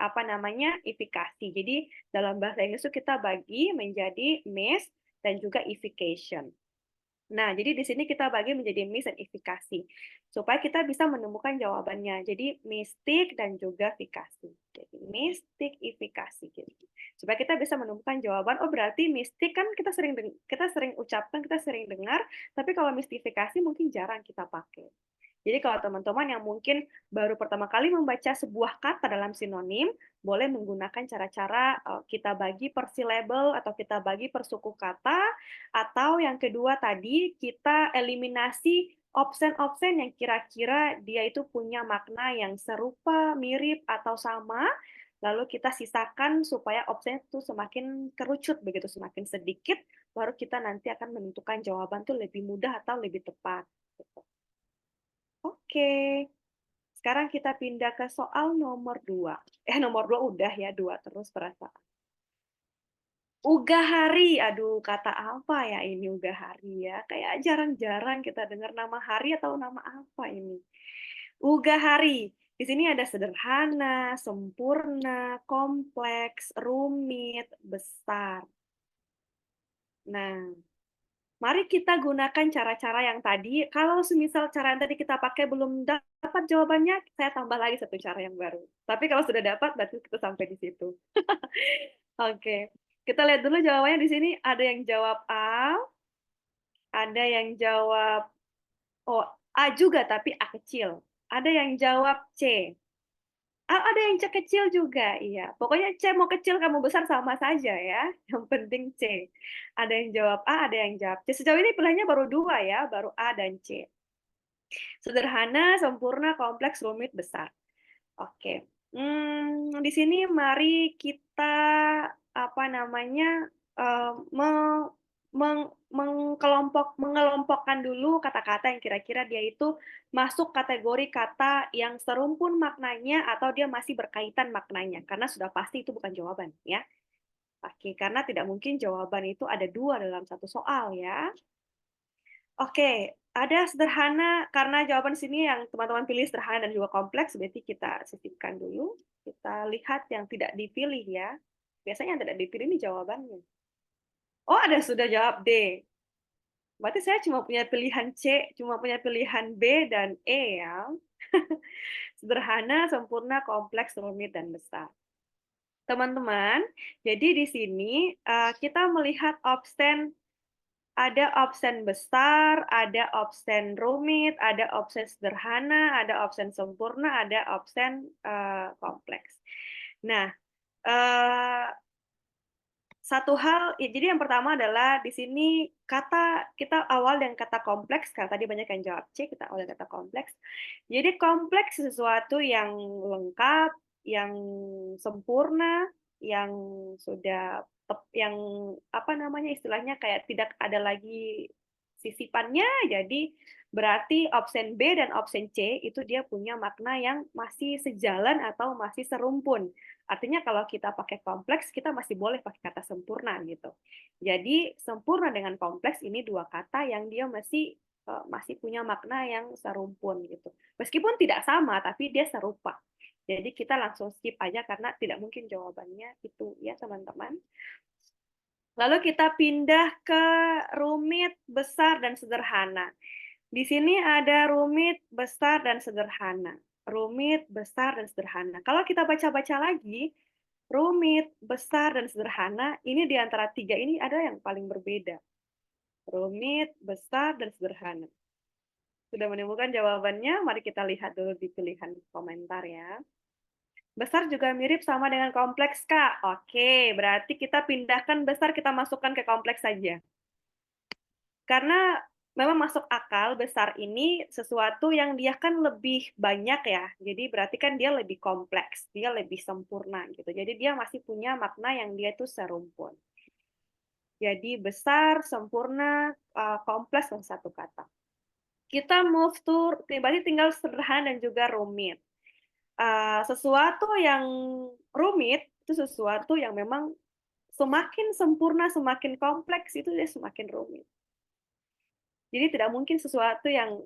apa namanya ifikasi. Jadi dalam bahasa Inggris itu kita bagi menjadi mis dan juga ification. Nah, jadi di sini kita bagi menjadi misidentifikasi supaya kita bisa menemukan jawabannya. Jadi mistik dan juga fikasi. Jadi mistikifikasi gitu. Supaya kita bisa menemukan jawaban. Oh, berarti mistik kan kita sering ucapkan, kita sering dengar, tapi kalau mistifikasi mungkin jarang kita pakai. Jadi kalau teman-teman yang mungkin baru pertama kali membaca sebuah kata dalam sinonim, boleh menggunakan cara-cara kita bagi per syllable atau kita bagi per suku kata, atau yang kedua tadi kita eliminasi opsen-opsen yang kira-kira dia itu punya makna yang serupa, mirip, atau sama, lalu kita sisakan supaya opsinya itu semakin kerucut begitu, semakin sedikit, baru kita nanti akan menentukan jawaban tuh lebih mudah atau lebih tepat. Gitu. Oke, sekarang kita pindah ke soal nomor 2. Nomor 2 udah ya, 2 terus perasaan. Ugahari, aduh kata apa ya ini Ugahari ya? Kayak jarang-jarang kita dengar nama hari atau nama apa ini. Ugahari. Di sini ada sederhana, sempurna, kompleks, rumit, besar. Nah, mari kita gunakan cara-cara yang tadi. Kalau semisal cara yang tadi kita pakai belum dapat jawabannya, saya tambah lagi satu cara yang baru. Tapi kalau sudah dapat, berarti kita sampai di situ. Oke, kita lihat dulu jawabannya di sini. Ada yang jawab A, ada yang jawab oh A juga tapi A kecil. Ada yang jawab C. Ada yang C kecil juga, iya. Pokoknya C mau kecil kamu besar sama saja ya. Yang penting C. Ada yang jawab A, ada yang jawab C. Sejauh ini pilihannya baru 2 ya, baru A dan C. Sederhana, sempurna, kompleks, rumit, besar. Oke. Di sini mari kita apa namanya mengelompokkan dulu kata-kata yang kira-kira dia itu masuk kategori kata yang serumpun maknanya atau dia masih berkaitan maknanya karena sudah pasti itu bukan jawaban ya. Oke, karena tidak mungkin jawaban itu ada 2 dalam satu soal ya. Oke, ada sederhana karena jawaban sini yang teman-teman pilih sederhana dan juga kompleks, berarti kita sisipkan dulu. Kita lihat yang tidak dipilih ya. Biasanya yang tidak dipilih ini jawabannya. Oh, ada sudah jawab D. Berarti saya cuma punya pilihan C, cuma punya pilihan B dan E ya. Sederhana, sempurna, kompleks, rumit, dan besar. Teman-teman, jadi di sini kita melihat option ada option besar, ada option rumit, ada option sederhana, ada option sempurna, ada option kompleks. Nah, satu hal, jadi yang pertama adalah di sini kata kita awal dengan kata kompleks, karena tadi banyak yang jawab C, kita awal dengan kata kompleks. Jadi kompleks sesuatu yang lengkap, yang sempurna, yang sudah yang apa namanya istilahnya kayak tidak ada lagi sisipannya, jadi berarti option B dan option C itu dia punya makna yang masih sejalan atau masih serumpun. Artinya kalau kita pakai kompleks, kita masih boleh pakai kata sempurna gitu. Jadi sempurna dengan kompleks ini dua kata yang dia masih punya makna yang serumpun gitu. Meskipun tidak sama, tapi dia serupa. Jadi kita langsung skip aja karena tidak mungkin jawabannya itu ya teman-teman. Lalu kita pindah ke rumit, besar, dan sederhana. Di sini ada rumit, besar, dan sederhana. Rumit, besar, dan sederhana. Kalau kita baca-baca lagi, rumit, besar, dan sederhana, ini di antara tiga ini ada yang paling berbeda. Rumit, besar, dan sederhana. Sudah menemukan jawabannya? Mari kita lihat dulu di pilihan komentar ya. Besar juga mirip sama dengan kompleks, Kak. Oke, berarti kita pindahkan besar, kita masukkan ke kompleks saja. Karena memang masuk akal besar ini sesuatu yang dia kan lebih banyak ya. Jadi berarti kan dia lebih kompleks, dia lebih sempurna gitu. Jadi dia masih punya makna yang dia itu serumpun. Jadi besar, sempurna, kompleks dalam satu kata. Kita move to, berarti tinggal sederhana dan juga rumit. Sesuatu yang rumit itu sesuatu yang memang semakin sempurna, semakin kompleks itu dia semakin rumit. Jadi tidak mungkin sesuatu yang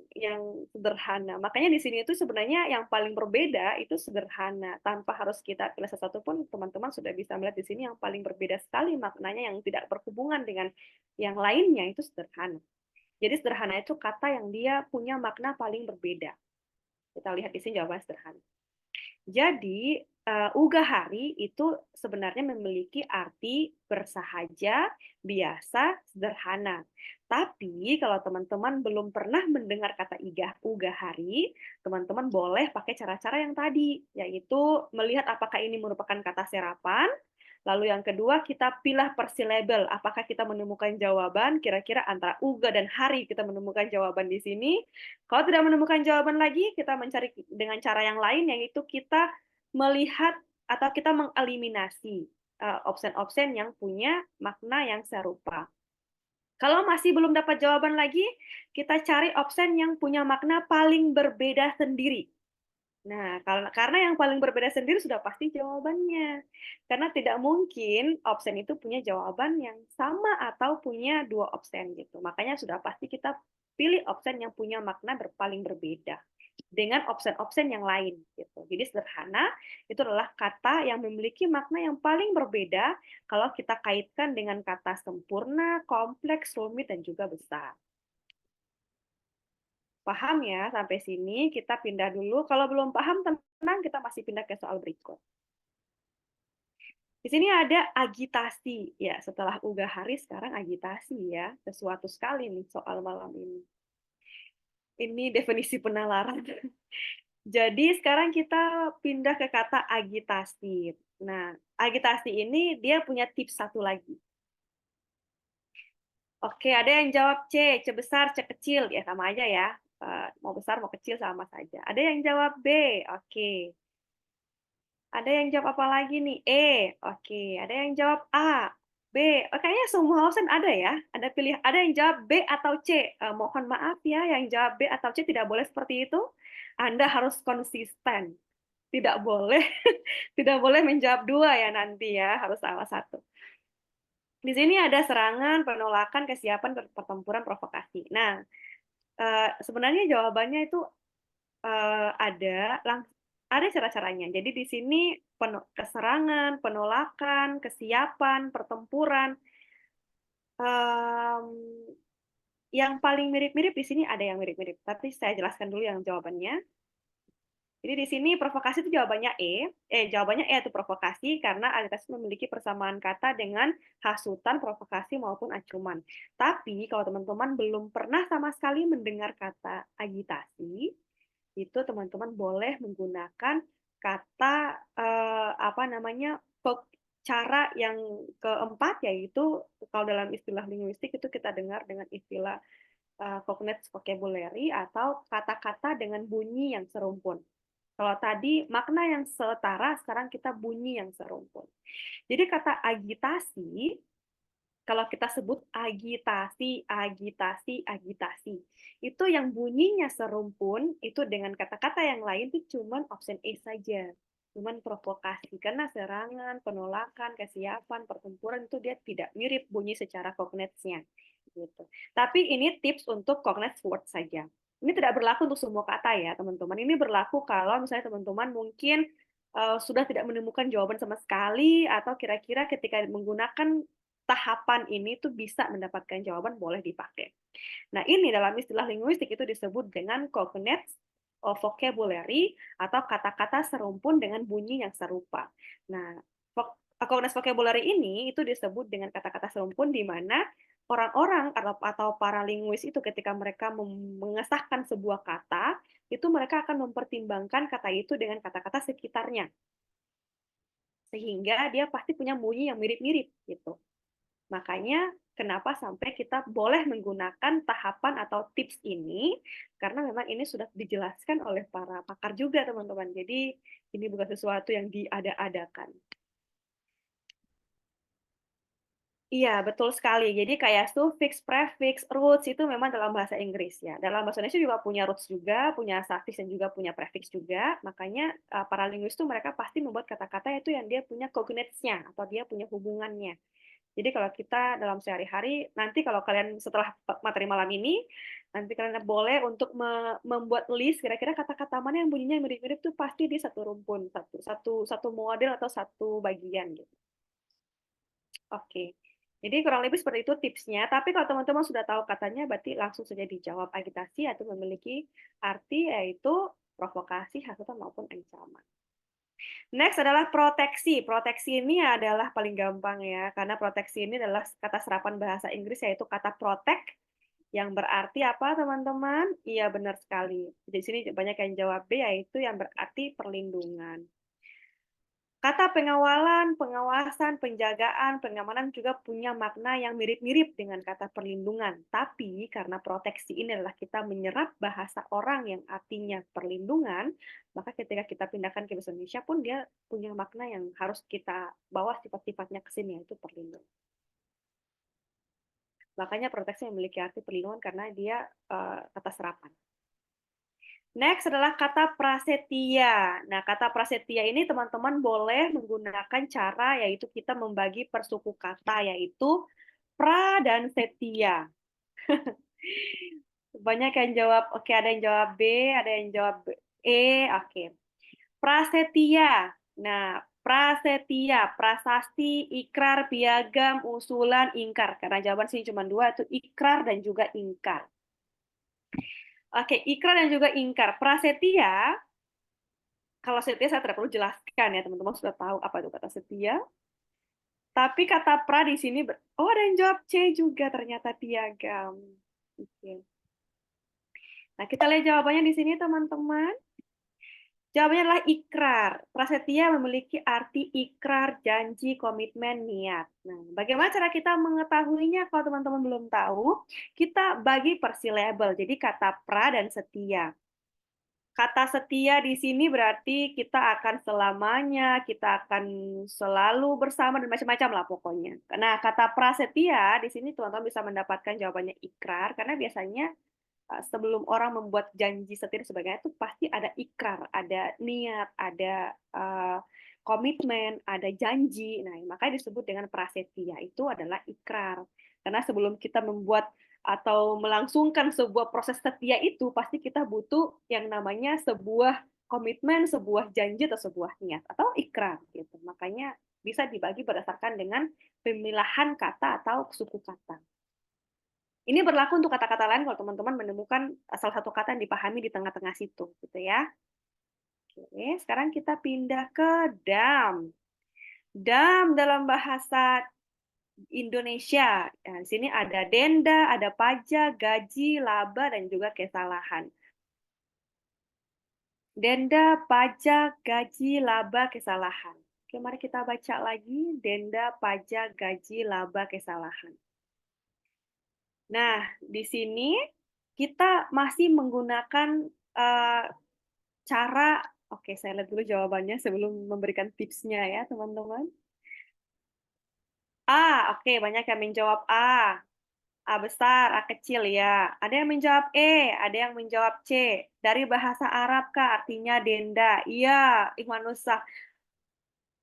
sederhana. Makanya di sini itu sebenarnya yang paling berbeda itu sederhana. Tanpa harus kita pilih sesuatu pun teman-teman sudah bisa melihat di sini yang paling berbeda sekali maknanya yang tidak berhubungan dengan yang lainnya itu sederhana. Jadi sederhana itu kata yang dia punya makna paling berbeda. Kita lihat di sini jawaban sederhana. Jadi, ugahari itu sebenarnya memiliki arti bersahaja, biasa, sederhana. Tapi kalau teman-teman belum pernah mendengar kata ugahari, teman-teman boleh pakai cara-cara yang tadi, yaitu melihat apakah ini merupakan kata serapan, lalu yang kedua kita pilih per silabel, apakah kita menemukan jawaban, kira-kira antara uga dan hari kita menemukan jawaban di sini. Kalau tidak menemukan jawaban lagi, kita mencari dengan cara yang lain, yaitu kita melihat atau kita mengeliminasi option-option yang punya makna yang serupa. Kalau masih belum dapat jawaban lagi, kita cari option yang punya makna paling berbeda sendiri. Nah, karena yang paling berbeda sendiri sudah pasti jawabannya. Karena tidak mungkin option itu punya jawaban yang sama atau punya dua option gitu. Makanya sudah pasti kita pilih option yang punya makna paling berbeda dengan option-option yang lain gitu. Jadi sederhana, itu adalah kata yang memiliki makna yang paling berbeda kalau kita kaitkan dengan kata sempurna, kompleks, rumit, dan juga besar. Paham ya sampai sini? Kita pindah dulu. Kalau belum paham, tenang, kita masih pindah ke soal berikut. Di sini ada agitasi. Ya, setelah uga hari sekarang agitasi ya. Sesuatu sekali nih soal malam ini. Ini definisi penalaran. Jadi sekarang kita pindah ke kata agitasi. Nah, agitasi ini dia punya tips satu lagi. Oke, ada yang jawab C besar, C kecil. Ya, sama aja ya. Mau besar, mau kecil sama saja. Ada yang jawab B. Oke. Ada yang jawab apa lagi nih? E. Oke. Ada yang jawab A, B. Oh, kayaknya semua option ada ya. Ada yang jawab B atau C. Mohon maaf ya, yang jawab B atau C tidak boleh seperti itu. Anda harus konsisten. Tidak boleh, tidak boleh menjawab dua ya nanti ya, harus salah satu. Di sini ada serangan, penolakan, kesiapan, pertempuran, provokasi. Nah, sebenarnya jawabannya itu ada cara-caranya. Jadi di sini keserangan, penolakan, kesiapan, pertempuran. Um, yang paling mirip-mirip di sini ada yang mirip-mirip, tapi saya jelaskan dulu yang jawabannya. Jadi di sini provokasi itu jawabannya E. Jawabannya E itu provokasi karena agitasi memiliki persamaan kata dengan hasutan, provokasi maupun acuman. Tapi kalau teman-teman belum pernah sama sekali mendengar kata agitasi, itu teman-teman boleh menggunakan kata apa namanya cara yang keempat, yaitu kalau dalam istilah linguistik itu kita dengar dengan istilah cognate vocabulary atau kata-kata dengan bunyi yang serumpun. Kalau tadi makna yang setara, sekarang kita bunyi yang serumpun. Jadi kata agitasi, kalau kita sebut agitasi, agitasi, agitasi, itu yang bunyinya serumpun, itu dengan kata-kata yang lain itu cuma option A saja. Cuman provokasi, karena serangan, penolakan, kesiapan, pertempuran itu dia tidak mirip bunyi secara cognates-nya. Gitu. Tapi ini tips untuk cognates word saja. Ini tidak berlaku untuk semua kata ya, teman-teman. Ini berlaku kalau misalnya teman-teman mungkin sudah tidak menemukan jawaban sama sekali, atau kira-kira ketika menggunakan tahapan ini tuh bisa mendapatkan jawaban, boleh dipakai. Nah, ini dalam istilah linguistik itu disebut dengan cognates vocabulary atau kata-kata serumpun dengan bunyi yang serupa. Nah, cognates vocabulary ini itu disebut dengan kata-kata serumpun di mana orang-orang atau para linguis itu ketika mereka mengesahkan sebuah kata, itu mereka akan mempertimbangkan kata itu dengan kata-kata sekitarnya. Sehingga dia pasti punya bunyi yang mirip-mirip gitu. Makanya kenapa sampai kita boleh menggunakan tahapan atau tips ini, karena memang ini sudah dijelaskan oleh para pakar juga, teman-teman. Jadi ini bukan sesuatu yang diada-adakan. Iya, betul sekali. Jadi kayak suffix, prefix, roots itu memang dalam bahasa Inggris ya. Dalam bahasa Indonesia juga punya roots juga, punya suffix dan juga punya prefix juga. Makanya para linguis itu mereka pasti membuat kata-kata itu yang dia punya cognates-nya atau dia punya hubungannya. Jadi kalau kita dalam sehari-hari, nanti kalau kalian setelah materi malam ini, nanti kalian boleh untuk membuat list kira-kira kata-kata mana yang bunyinya mirip-mirip tuh pasti di satu rumpun, satu model atau satu bagian gitu. Oke. Jadi kurang lebih seperti itu tipsnya. Tapi kalau teman-teman sudah tahu katanya, berarti langsung saja dijawab agitasi atau memiliki arti yaitu provokasi, hasutan maupun ancaman. Next adalah proteksi. Proteksi ini adalah paling gampang ya, karena proteksi ini adalah kata serapan bahasa Inggris yaitu kata protect, yang berarti apa teman-teman? Iya benar sekali. Di sini banyak yang jawab B, yaitu yang berarti perlindungan. Kata pengawalan, pengawasan, penjagaan, pengamanan juga punya makna yang mirip-mirip dengan kata perlindungan. Tapi karena proteksi ini adalah kita menyerap bahasa orang yang artinya perlindungan, maka ketika kita pindahkan ke bahasa Indonesia pun dia punya makna yang harus kita bawa sifat-sifatnya ke sini, yaitu perlindungan. Makanya proteksi memiliki arti perlindungan karena dia kata serapan. Next adalah kata prasetya. Nah, kata prasetya ini teman-teman boleh menggunakan cara yaitu kita membagi per suku kata yaitu pra dan setya. Banyak yang jawab, oke, ada yang jawab B, ada yang jawab E, oke. Prasetya. Nah, prasetya, prasasti, ikrar, piagam, usulan, ingkar. Karena jawaban sini cuma dua, itu ikrar dan juga ingkar. Oke, ikrar dan juga ingkar. Prasetya, kalau setia saya tidak perlu jelaskan ya, teman-teman sudah tahu apa itu kata setia. Tapi kata pra di sini, oh ada yang jawab C juga ternyata piagam. Oke. Nah, kita lihat jawabannya di sini teman-teman. Jawabannya adalah ikrar. Prasetya memiliki arti ikrar, janji, komitmen, niat. Nah, bagaimana cara kita mengetahuinya kalau teman-teman belum tahu? Kita bagi per silabel. Jadi kata pra dan setia. Kata setia di sini berarti kita akan selamanya, kita akan selalu bersama dan macam-macam lah pokoknya. Nah, kata prasetya di sini teman-teman bisa mendapatkan jawabannya ikrar karena biasanya sebelum orang membuat janji setia dan sebagainya itu pasti ada ikrar, ada niat, ada komitmen, ada janji. Nah, makanya disebut dengan prasetya itu adalah ikrar. Karena sebelum kita membuat atau melangsungkan sebuah proses setia itu pasti kita butuh yang namanya sebuah komitmen, sebuah janji atau sebuah niat atau ikrar gitu. Makanya bisa dibagi berdasarkan dengan pemilahan kata atau suku kata. Ini berlaku untuk kata-kata lain kalau teman-teman menemukan salah satu kata yang dipahami di tengah-tengah situ, gitu ya. Oke, sekarang kita pindah ke dam. Dam dalam bahasa Indonesia. Nah, di sini ada denda, ada pajak, gaji, laba, dan juga kesalahan. Denda, pajak, gaji, laba, kesalahan. Oke, mari kita baca lagi. Denda, pajak, gaji, laba, kesalahan. Nah, di sini kita masih menggunakan cara, oke, saya lihat dulu jawabannya sebelum memberikan tipsnya ya, teman-teman. A, oke, banyak yang menjawab A. A besar, A kecil ya. Ada yang menjawab E, ada yang menjawab C. Dari bahasa Arab kah artinya denda? Iya, Ikhwanusah.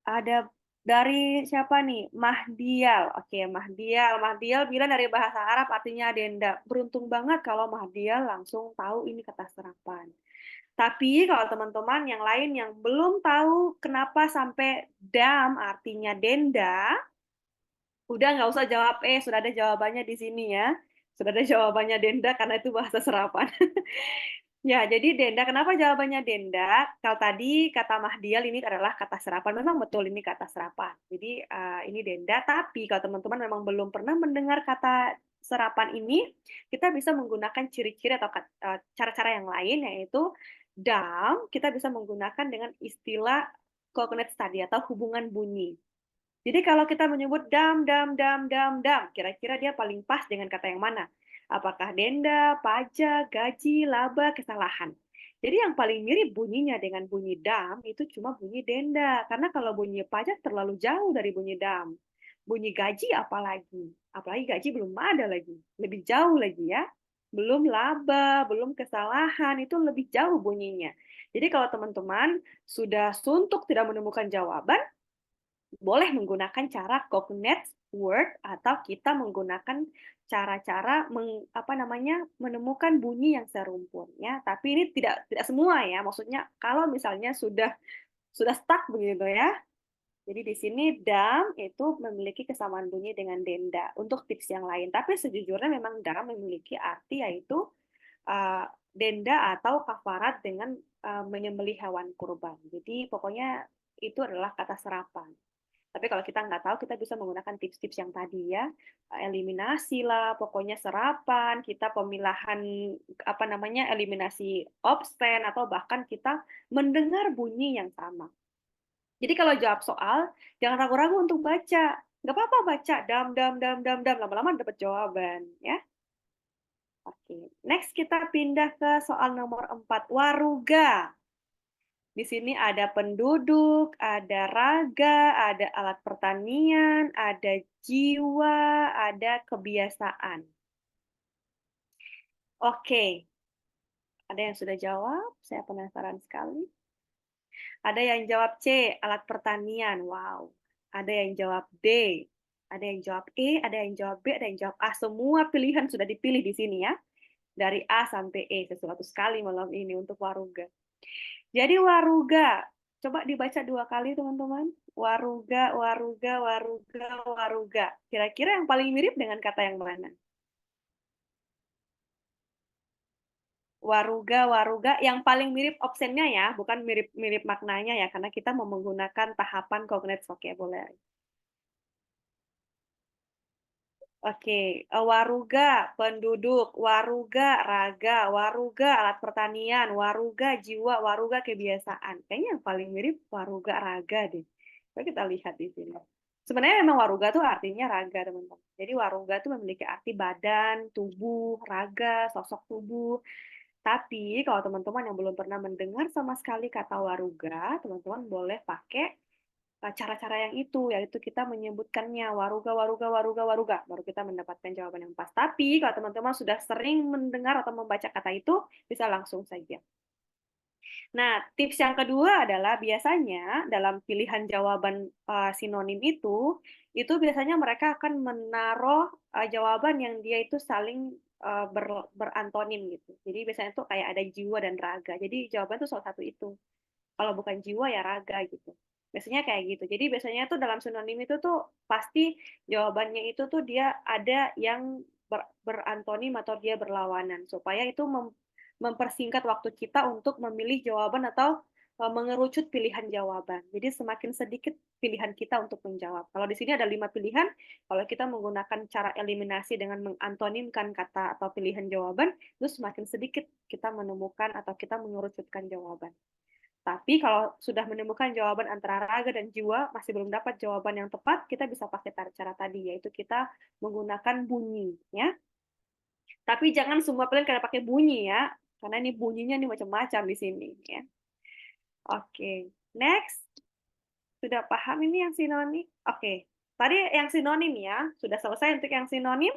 Ada dari siapa nih? Mahdial. Oke, Mahdial. Mahdial bilang dari bahasa Arab artinya denda. Beruntung banget kalau Mahdial langsung tahu ini kata serapan. Tapi kalau teman-teman yang lain yang belum tahu kenapa sampai dam artinya denda, udah nggak usah jawab sudah ada jawabannya di sini ya. Sudah ada jawabannya denda karena itu bahasa serapan. Ya, jadi denda. Kenapa jawabannya denda? Kalau tadi kata Mahdial ini adalah kata serapan. Memang betul ini kata serapan. Jadi ini denda. Tapi kalau teman-teman memang belum pernah mendengar kata serapan ini, kita bisa menggunakan ciri-ciri atau cara-cara yang lain, yaitu dam. Kita bisa menggunakan dengan istilah coconut study atau hubungan bunyi. Jadi kalau kita menyebut dam, dam, dam, dam, dam, kira-kira dia paling pas dengan kata yang mana? Apakah denda, pajak, gaji, laba, kesalahan? Jadi yang paling mirip bunyinya dengan bunyi dam itu cuma bunyi denda. Karena kalau bunyi pajak terlalu jauh dari bunyi dam. Bunyi gaji apalagi? Apalagi gaji belum ada lagi. Lebih jauh lagi ya. Belum laba, belum kesalahan, itu lebih jauh bunyinya. Jadi kalau teman-teman sudah suntuk tidak menemukan jawaban, boleh menggunakan cara cognate word atau kita menggunakan cara-cara menemukan bunyi yang serumpun ya. Tapi ini tidak semua ya. Maksudnya kalau misalnya sudah stuck begitu ya. Jadi di sini dam itu memiliki kesamaan bunyi dengan denda untuk tips yang lain. Tapi sejujurnya memang dam memiliki arti yaitu denda atau kafarat dengan menyembelih hewan kurban. Jadi pokoknya itu adalah kata serapan. Tapi kalau kita nggak tahu, kita bisa menggunakan tips-tips yang tadi ya, eliminasi lah, pokoknya serapan, kita pemilahan eliminasi obscene atau bahkan kita mendengar bunyi yang sama. Jadi kalau jawab soal, jangan ragu-ragu untuk baca. Nggak apa-apa baca, dam, dam, dam, dam, dam. Lama-lama dapat jawaban. Ya. Oke. Next kita pindah ke soal nomor 4. Waruga. Di sini ada penduduk, ada raga, ada alat pertanian, ada jiwa, ada kebiasaan. Oke. Ada yang sudah jawab? Saya penasaran sekali. Ada yang jawab C, alat pertanian. Wow. Ada yang jawab D. Ada yang jawab E, ada yang jawab B, ada yang jawab A. Semua pilihan sudah dipilih di sini ya. Dari A sampai E. Sesuatu sekali malam ini untuk Waruga. Jadi Waruga. Coba dibaca 2 kali teman-teman. Waruga, Waruga, Waruga, Waruga. Kira-kira yang paling mirip dengan kata yang mana? Waruga, waruga, yang paling mirip optionnya ya, bukan mirip-mirip maknanya ya, karena kita mau menggunakan tahapan cognates vocabulary. Oke, waruga, penduduk, waruga, raga, waruga, alat pertanian, waruga, jiwa, waruga, kebiasaan. Kayaknya yang paling mirip waruga, raga deh. Coba kita lihat di sini. Sebenarnya memang waruga tuh artinya raga, teman-teman. Jadi waruga tuh memiliki arti badan, tubuh, raga, sosok tubuh. Tapi kalau teman-teman yang belum pernah mendengar sama sekali kata waruga, teman-teman boleh pakai cara-cara yang itu, yaitu kita menyebutkannya waruga, waruga, waruga, waruga, baru kita mendapatkan jawaban yang pas. Tapi kalau teman-teman sudah sering mendengar atau membaca kata itu, bisa langsung saja. Nah, tips yang kedua adalah biasanya dalam pilihan jawaban sinonim itu biasanya mereka akan menaruh jawaban yang dia itu saling berantonim gitu. Jadi biasanya tuh kayak ada jiwa dan raga. Jadi jawaban tuh salah satu itu. Kalau bukan jiwa ya raga gitu. Biasanya kayak gitu. Jadi biasanya tuh dalam sinonim itu tuh pasti jawabannya itu tuh dia ada yang berantonim atau dia berlawanan supaya itu mempersingkat waktu kita untuk memilih jawaban atau mengerucut pilihan jawaban. Jadi semakin sedikit pilihan kita untuk menjawab. Kalau di sini ada 5 pilihan, kalau kita menggunakan cara eliminasi dengan mengantonimkan kata atau pilihan jawaban, itu semakin sedikit kita menemukan atau kita mengerucutkan jawaban. Tapi kalau sudah menemukan jawaban antara raga dan jiwa, masih belum dapat jawaban yang tepat, kita bisa pakai cara tadi, yaitu kita menggunakan bunyi. Ya. Tapi jangan semua pilihan kita pakai bunyi ya, karena ini bunyinya nih macam-macam di sini. Ya. Oke, next. Sudah paham ini yang sinonim? Oke, tadi yang sinonim ya, sudah selesai untuk yang sinonim.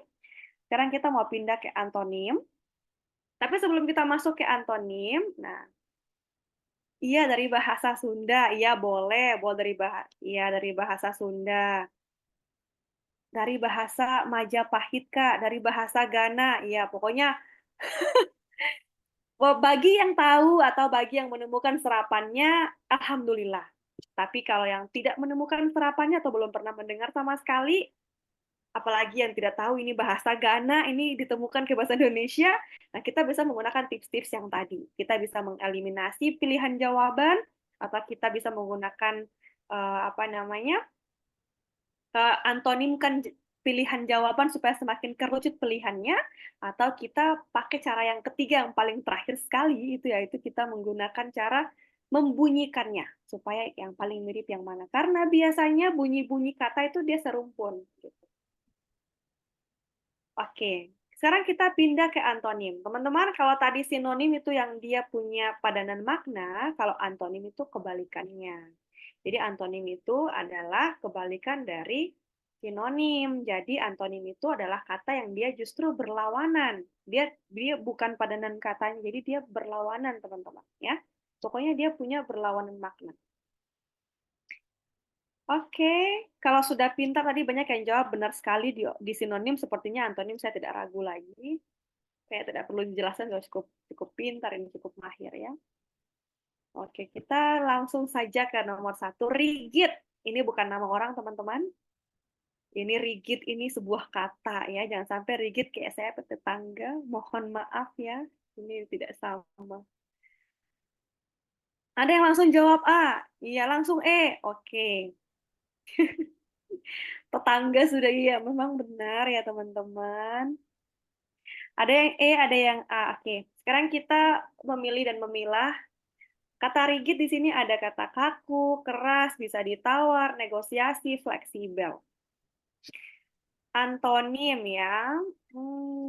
Sekarang kita mau pindah ke antonim. Tapi sebelum kita masuk ke antonim, nah, iya dari bahasa Sunda, iya boleh, boleh iya dari bahasa Sunda, dari bahasa Majapahit Kak, dari bahasa Ghana, iya pokoknya bagi yang tahu atau bagi yang menemukan serapannya, alhamdulillah. Tapi kalau yang tidak menemukan serapannya atau belum pernah mendengar sama sekali, apalagi yang tidak tahu ini bahasa Ghana, ini ditemukan ke bahasa Indonesia, nah kita bisa menggunakan tips-tips yang tadi. Kita bisa mengeliminasi pilihan jawaban, atau kita bisa menggunakan apa namanya antonimkan pilihan jawaban supaya semakin kerucut pilihannya, atau kita pakai cara yang ketiga yang paling terakhir sekali itu yaitu kita menggunakan cara membunyikannya supaya yang paling mirip yang mana. Karena biasanya bunyi-bunyi kata itu dia serumpun. Gitu. Oke, sekarang kita pindah ke antonim. Teman-teman, kalau tadi sinonim itu yang dia punya padanan makna, kalau antonim itu kebalikannya. Jadi antonim itu adalah kebalikan dari sinonim. Jadi antonim itu adalah kata yang dia justru berlawanan. Dia bukan padanan katanya, jadi dia berlawanan, teman-teman, ya. Pokoknya dia punya berlawanan makna. Oke, kalau sudah pintar tadi banyak yang jawab benar sekali di sinonim, sepertinya antonim saya tidak ragu lagi. Saya tidak perlu dijelaskan, sudah cukup cukup pintar ini, cukup mahir ya. Oke, kita langsung saja ke nomor 1, rigid. Ini bukan nama orang teman-teman. Ini rigid ini sebuah kata ya, jangan sampai rigid kayak saya tetangga. Mohon maaf ya, ini tidak sama. Ada yang langsung jawab A, iya langsung E. Oke, tetangga sudah iya, memang benar ya teman-teman. Ada yang E, ada yang A. Oke, sekarang kita memilih dan memilah Kata rigid di sini ada kata kaku, keras, bisa ditawar, negosiasi, fleksibel. Antonim ya.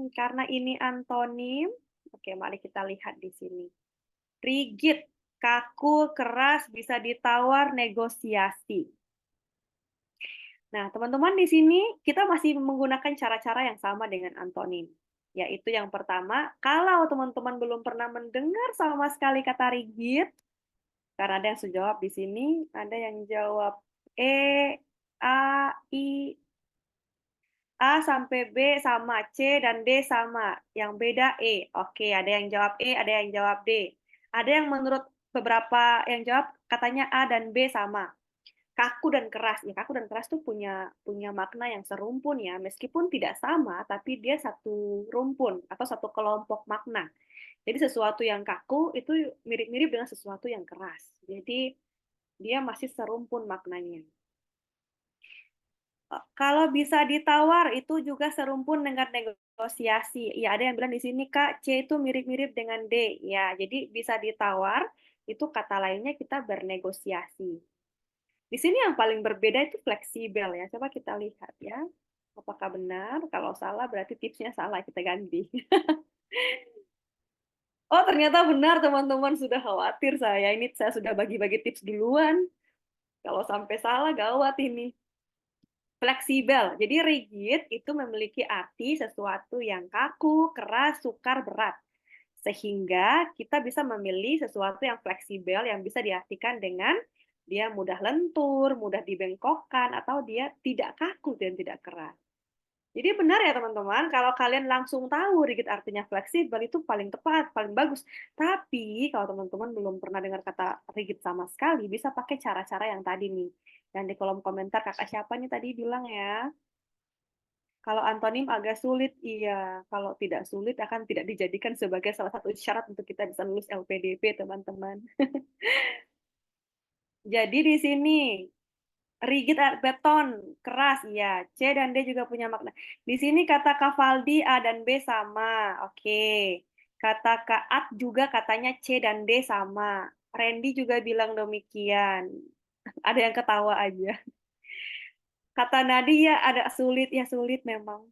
Karena ini antonim, oke mari kita lihat di sini. Rigid, kaku, keras, bisa ditawar, negosiasi. Nah, teman-teman di sini kita masih menggunakan cara-cara yang sama dengan antonim. Yaitu yang pertama, kalau teman-teman belum pernah mendengar sama sekali kata rigid, karena ada yang sejawab di sini, ada yang jawab E, A, I, A sampai B sama, C dan D sama. Yang beda E. Oke, ada yang jawab E, ada yang jawab D. Ada yang menurut beberapa yang jawab katanya A dan B sama. Kaku dan keras. Ya, kaku dan keras tuh punya punya makna yang serumpun ya. Meskipun tidak sama, tapi dia satu rumpun atau satu kelompok makna. Jadi sesuatu yang kaku itu mirip-mirip dengan sesuatu yang keras. Jadi dia masih serumpun maknanya. Kalau bisa ditawar itu juga serumpun dengan negosiasi. Ya, ada yang bilang di sini Kak, C itu mirip-mirip dengan D. Ya, jadi bisa ditawar, itu kata lainnya kita bernegosiasi. Di sini yang paling berbeda itu fleksibel ya. Coba kita lihat ya. Apakah benar? Kalau salah berarti tipsnya salah, kita ganti. Oh, ternyata benar teman-teman, sudah khawatir saya. Ini saya sudah bagi-bagi tips duluan. Kalau sampai salah gawat ini. Fleksibel. Jadi rigid itu memiliki arti sesuatu yang kaku, keras, sukar, berat. Sehingga kita bisa memilih sesuatu yang fleksibel yang bisa diartikan dengan dia mudah lentur, mudah dibengkokkan, atau dia tidak kaku dan tidak keras. Jadi benar ya teman-teman, kalau kalian langsung tahu rigid artinya fleksibel itu paling tepat, paling bagus. Tapi kalau teman-teman belum pernah dengar kata rigid sama sekali, bisa pakai cara-cara yang tadi nih. Dan di kolom komentar kakak siapa nih tadi bilang ya, kalau antonim agak sulit, iya. Kalau tidak sulit akan tidak dijadikan sebagai salah satu syarat untuk kita bisa lulus LPDP, teman-teman. Jadi di sini rigid beton, keras, ya. C dan D juga punya makna. Di sini kata Kavaldi A dan B sama. Oke. Kata Kaat juga katanya C dan D sama. Randy juga bilang demikian. Ada yang ketawa aja. Kata Nadia ada sulit, ya sulit memang.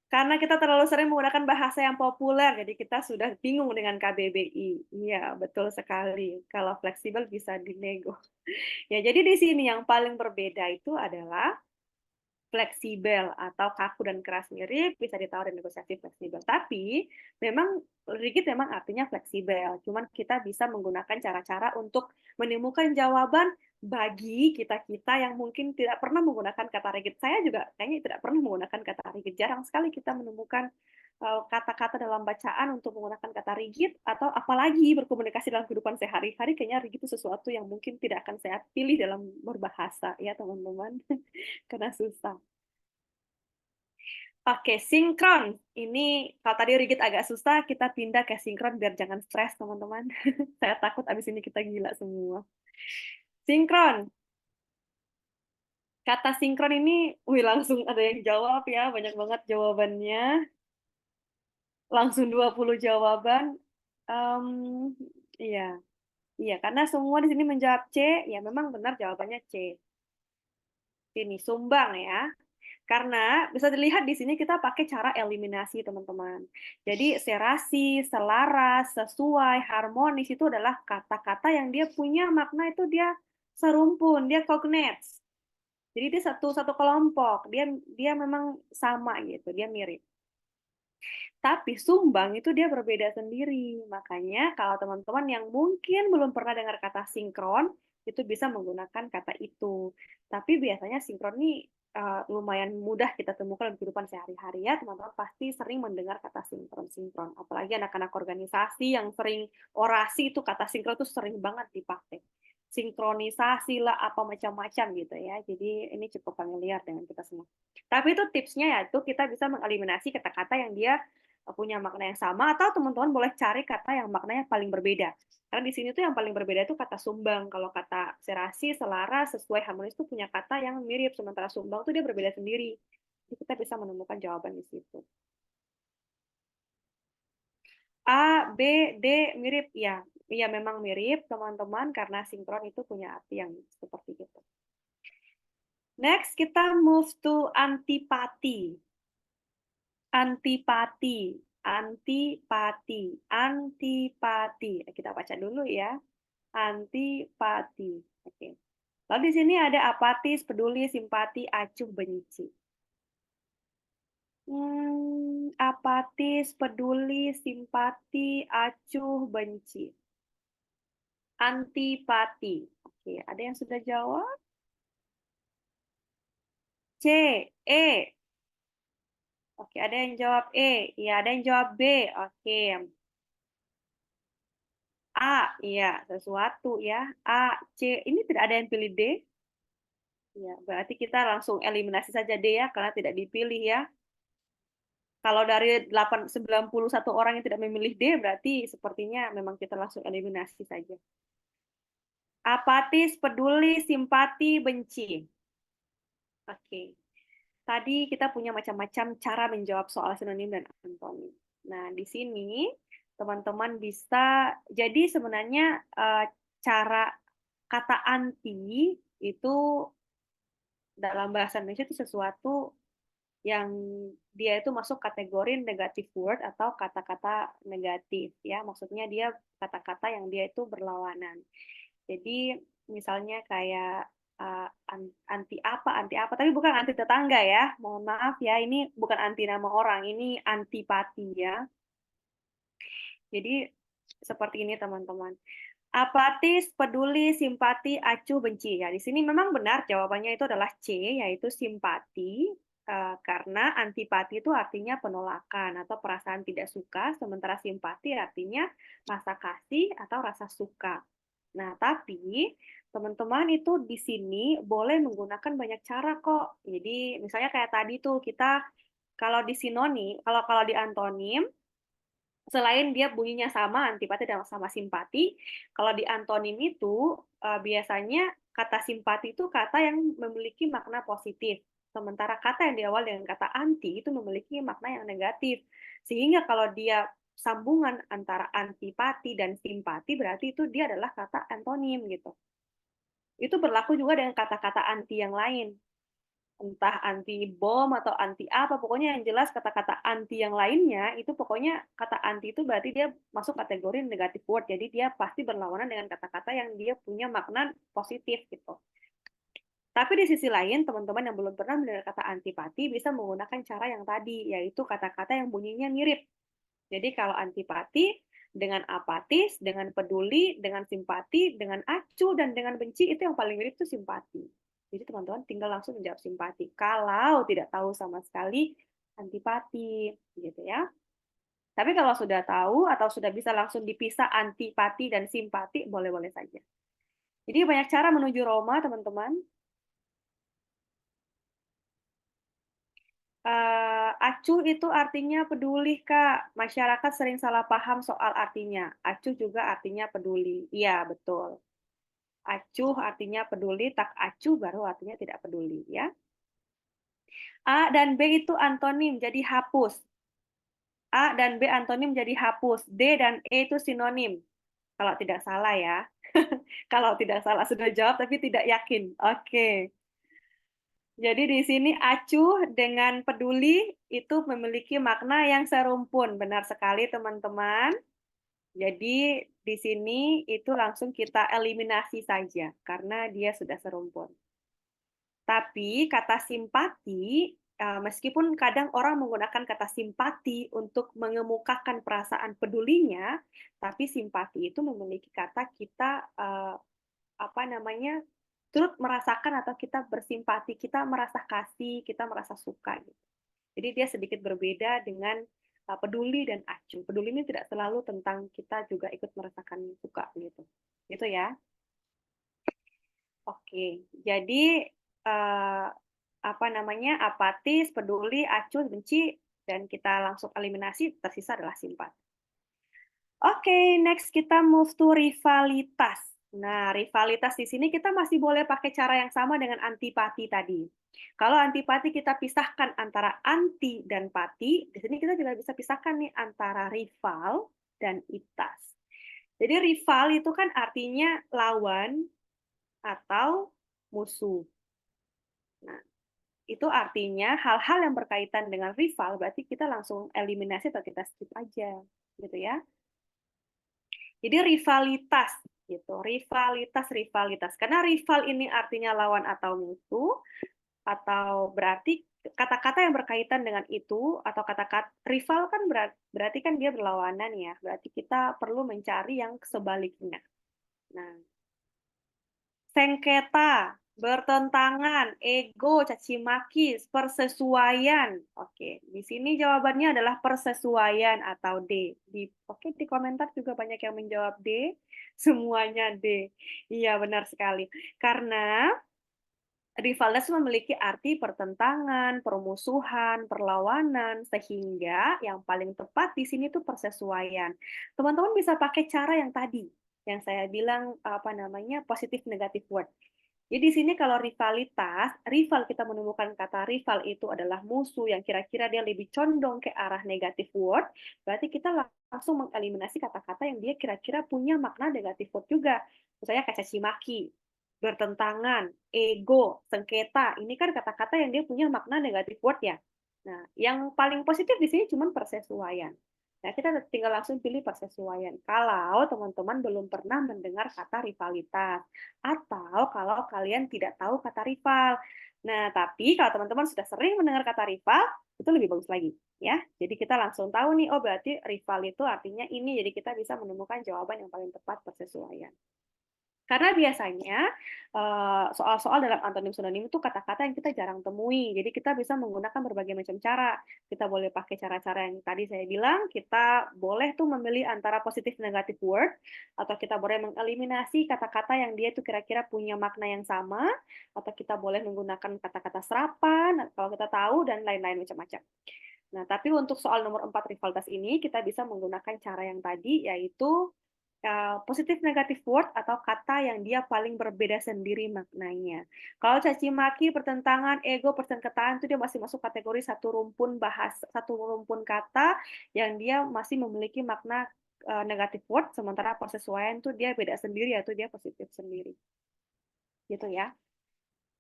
Karena kita terlalu sering menggunakan bahasa yang populer, jadi kita sudah bingung dengan KBBI. Iya, betul sekali. Kalau fleksibel bisa dinego. Ya, jadi di sini yang paling berbeda itu adalah fleksibel atau kaku dan keras mirip, bisa ditawar dan negosiasi fleksibel. Tapi memang rigid memang artinya fleksibel. Cuman kita bisa menggunakan cara-cara untuk menemukan jawaban bagi kita-kita yang mungkin tidak pernah menggunakan kata rigid. Saya juga kayaknya tidak pernah menggunakan kata rigid. Jarang sekali kita menemukan kata-kata dalam bacaan untuk menggunakan kata rigid, atau apalagi berkomunikasi dalam kehidupan sehari-hari. Kayaknya rigid itu sesuatu yang mungkin tidak akan saya pilih dalam berbahasa ya teman-teman. Karena susah. Oke, sinkron. Ini kalau tadi rigid agak susah, kita pindah ke sinkron biar jangan stres, teman-teman. Saya takut abis ini kita gila semua. Sinkron. Kata sinkron ini, wih langsung ada yang jawab ya, banyak banget jawabannya. Langsung 20 jawaban. Em, iya, iya, karena semua di sini menjawab C, ya memang benar jawabannya C. Ini sumbang ya. Karena bisa dilihat di sini kita pakai cara eliminasi, teman-teman. Jadi serasi, selaras, sesuai, harmonis itu adalah kata-kata yang dia punya makna itu dia serumpun, dia cognates. Jadi dia satu satu kelompok, dia dia memang sama gitu, dia mirip. Tapi sumbang itu dia berbeda sendiri. Makanya kalau teman-teman yang mungkin belum pernah dengar kata sinkron, itu bisa menggunakan kata itu. Tapi biasanya sinkron ini lumayan mudah kita temukan dalam kehidupan sehari-hari ya. Teman-teman pasti sering mendengar kata sinkron-sinkron. Apalagi anak-anak organisasi yang sering orasi itu kata sinkron itu sering banget dipakai. Sinkronisasi lah apa macam-macam gitu ya. Jadi ini cukup familiar dengan kita semua. Tapi itu tipsnya ya, itu kita bisa mengeliminasi kata-kata yang dia punya makna yang sama, atau teman-teman boleh cari kata yang maknanya paling berbeda. Karena di sini tuh yang paling berbeda itu kata sumbang. Kalau kata serasi, selaras, sesuai, harmonis itu punya kata yang mirip, sementara sumbang tuh dia berbeda sendiri. Jadi kita bisa menemukan jawaban di situ. A, B, D mirip, ya. ya memang mirip teman-teman karena sinkron itu punya arti yang seperti itu. Next kita move to antipati. Antipati, antipati, antipati. Kita baca dulu ya. Antipati. Oke. Lalu di sini ada apatis, peduli, simpati, acuh, benci. Apatis, peduli, simpati, acuh, benci. Antipati. Oke, ada yang sudah jawab? C, E. Oke, ada yang jawab E. Ya, ada yang jawab B. Oke. A, iya, sesuatu ya. A, C. Ini tidak ada yang pilih D. Ya, berarti kita langsung eliminasi saja D ya, karena tidak dipilih ya. Kalau dari 91 orang yang tidak memilih D, berarti sepertinya memang kita langsung eliminasi saja. Apatis, peduli, simpati, benci. Oke. Tadi kita punya macam-macam cara menjawab soal sinonim dan antonim. Nah, di sini teman-teman bisa, jadi sebenarnya cara kata anti itu dalam bahasa Indonesia itu sesuatu yang dia itu masuk kategori negative word atau kata-kata negatif ya. Maksudnya dia kata-kata yang dia itu berlawanan. Jadi misalnya kayak anti apa, tapi bukan anti tetangga ya. Mohon maaf ya, ini bukan anti nama orang, ini antipati ya. Jadi seperti ini teman-teman. Apatis, peduli, simpati, acuh, benci. Ya, di sini memang benar jawabannya itu adalah C, yaitu simpati, karena antipati itu artinya penolakan atau perasaan tidak suka, sementara simpati artinya rasa kasih atau rasa suka. Nah, tapi teman-teman itu di sini boleh menggunakan banyak cara kok. Jadi misalnya kayak tadi tuh kita kalau di sinonim, kalau kalau di antonim selain dia bunyinya sama, antipati dan sama simpati, kalau di antonim itu biasanya kata simpati itu kata yang memiliki makna positif. Sementara kata yang diawali dengan kata anti itu memiliki makna yang negatif. Sehingga kalau dia sambungan antara antipati dan simpati, berarti itu dia adalah kata antonim gitu. Itu berlaku juga dengan kata-kata anti yang lain, entah anti bom atau anti apa, pokoknya yang jelas kata-kata anti yang lainnya itu pokoknya kata anti itu berarti dia masuk kategori negative word, jadi dia pasti berlawanan dengan kata-kata yang dia punya makna positif gitu. Tapi di sisi lain, teman-teman yang belum pernah mendengar kata antipati bisa menggunakan cara yang tadi, yaitu kata-kata yang bunyinya mirip. Jadi kalau antipati dengan apatis, dengan peduli, dengan simpati, dengan acuh, dan dengan benci, itu yang paling mirip itu simpati. Jadi teman-teman tinggal langsung menjawab simpati. Kalau tidak tahu sama sekali antipati, gitu ya. Tapi kalau sudah tahu atau sudah bisa langsung dipisah antipati dan simpati, boleh-boleh saja. Jadi banyak cara menuju Roma, teman-teman. Acuh itu artinya peduli, Kak. Masyarakat sering salah paham soal artinya. Acuh juga artinya peduli. Iya, betul. Acuh artinya peduli, tak acuh baru artinya tidak peduli, ya. A dan B itu antonim, jadi hapus. A dan B antonim jadi hapus. D dan E itu sinonim. Kalau tidak salah ya. Kalau tidak salah sudah jawab tapi tidak yakin. Oke. Jadi di sini acuh dengan peduli itu memiliki makna yang serumpun. Benar sekali teman-teman. Jadi di sini itu langsung kita eliminasi saja karena dia sudah serumpun. Tapi kata simpati, meskipun kadang orang menggunakan kata simpati untuk mengemukakan perasaan pedulinya, tapi simpati itu memiliki kata kita apa namanya turut merasakan atau kita bersimpati, kita merasa kasih, kita merasa suka gitu. Jadi dia sedikit berbeda dengan peduli dan acuh. Peduli ini tidak selalu tentang kita juga ikut merasakan suka gitu. Gitu ya. Oke. Jadi apa namanya? Apatis, peduli, acuh, benci dan kita langsung eliminasi, tersisa adalah simpati. Oke, next kita move to rivalitas. Nah, rivalitas di sini kita masih boleh pakai cara yang sama dengan antipati tadi. Kalau antipati kita pisahkan antara anti dan pati, di sini kita juga bisa pisahkan nih antara rival dan itas. Jadi rival itu kan artinya lawan atau musuh. Nah, itu artinya hal-hal yang berkaitan dengan rival berarti kita langsung eliminasi atau kita skip aja, gitu ya. Jadi rivalitas gitu, rivalitas. Karena rival ini artinya lawan atau musuh, atau berarti kata-kata yang berkaitan dengan itu atau kata-kata rival kan berarti kan dia berlawanan ya. Berarti kita perlu mencari yang sebaliknya. Nah, sengketa, bertentangan, ego, caci maki, persesuaian. Oke, di sini jawabannya adalah persesuaian atau D. Oke, di komentar juga banyak yang menjawab D. Semuanya D. Iya, benar sekali. Karena rivalitas memiliki arti pertentangan, permusuhan, perlawanan, sehingga yang paling tepat di sini tuh persesuaian. Teman-teman bisa pakai cara yang tadi, yang saya bilang apa namanya positif negatif word. Jadi di sini kalau rivalitas, rival kita menemukan kata rival itu adalah musuh yang kira-kira dia lebih condong ke arah negatif word, berarti kita langsung mengeliminasi kata-kata yang dia kira-kira punya makna negatif word juga. Misalnya kayak caci maki, bertentangan, ego, sengketa. Ini kan kata-kata yang dia punya makna negatif word ya. Nah, yang paling positif di sini cuma persesuaian. Nah, kita tinggal langsung pilih persesuaian. Kalau teman-teman belum pernah mendengar kata rivalitas, atau kalau kalian tidak tahu kata rival. Nah, tapi kalau teman-teman sudah sering mendengar kata rival, itu lebih bagus lagi, ya. Jadi kita langsung tahu nih, oh berarti rival itu artinya ini. Jadi kita bisa menemukan jawaban yang paling tepat persesuaian. Karena biasanya soal-soal dalam antonim sinonim itu kata-kata yang kita jarang temui. Jadi kita bisa menggunakan berbagai macam cara. Kita boleh pakai cara-cara yang tadi saya bilang, kita boleh tuh memilih antara positif negatif word, atau kita boleh mengeliminasi kata-kata yang dia tuh kira-kira punya makna yang sama, atau kita boleh menggunakan kata-kata serapan, kalau kita tahu, dan lain-lain macam-macam. Nah, tapi untuk soal nomor 4 rivalitas ini, kita bisa menggunakan cara yang tadi, yaitu positif negatif word atau kata yang dia paling berbeda sendiri maknanya. Kalau caci maki, pertentangan, ego, persengketaan itu dia masih masuk kategori satu rumpun satu rumpun kata yang dia masih memiliki makna negatif word, sementara persesuaian itu dia beda sendiri, yaitu dia positif sendiri. Gitu ya.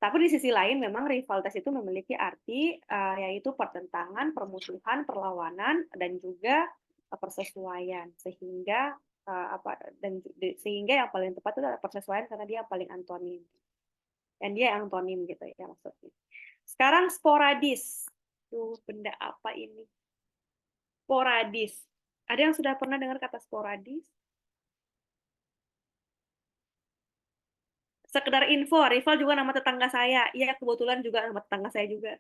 Tapi di sisi lain memang rivalitas itu memiliki arti yaitu pertentangan, permusuhan, perlawanan, dan juga persesuaian. Sehingga yang paling tepat itu adalah persesuaian karena dia yang paling antonim. Dan dia antonim gitu ya maksudnya. Sekarang sporadis. Tuh, benda apa ini? Sporadis. Ada yang sudah pernah dengar kata sporadis? Sekedar info, rival juga nama tetangga saya. Iya, kebetulan juga nama tetangga saya juga.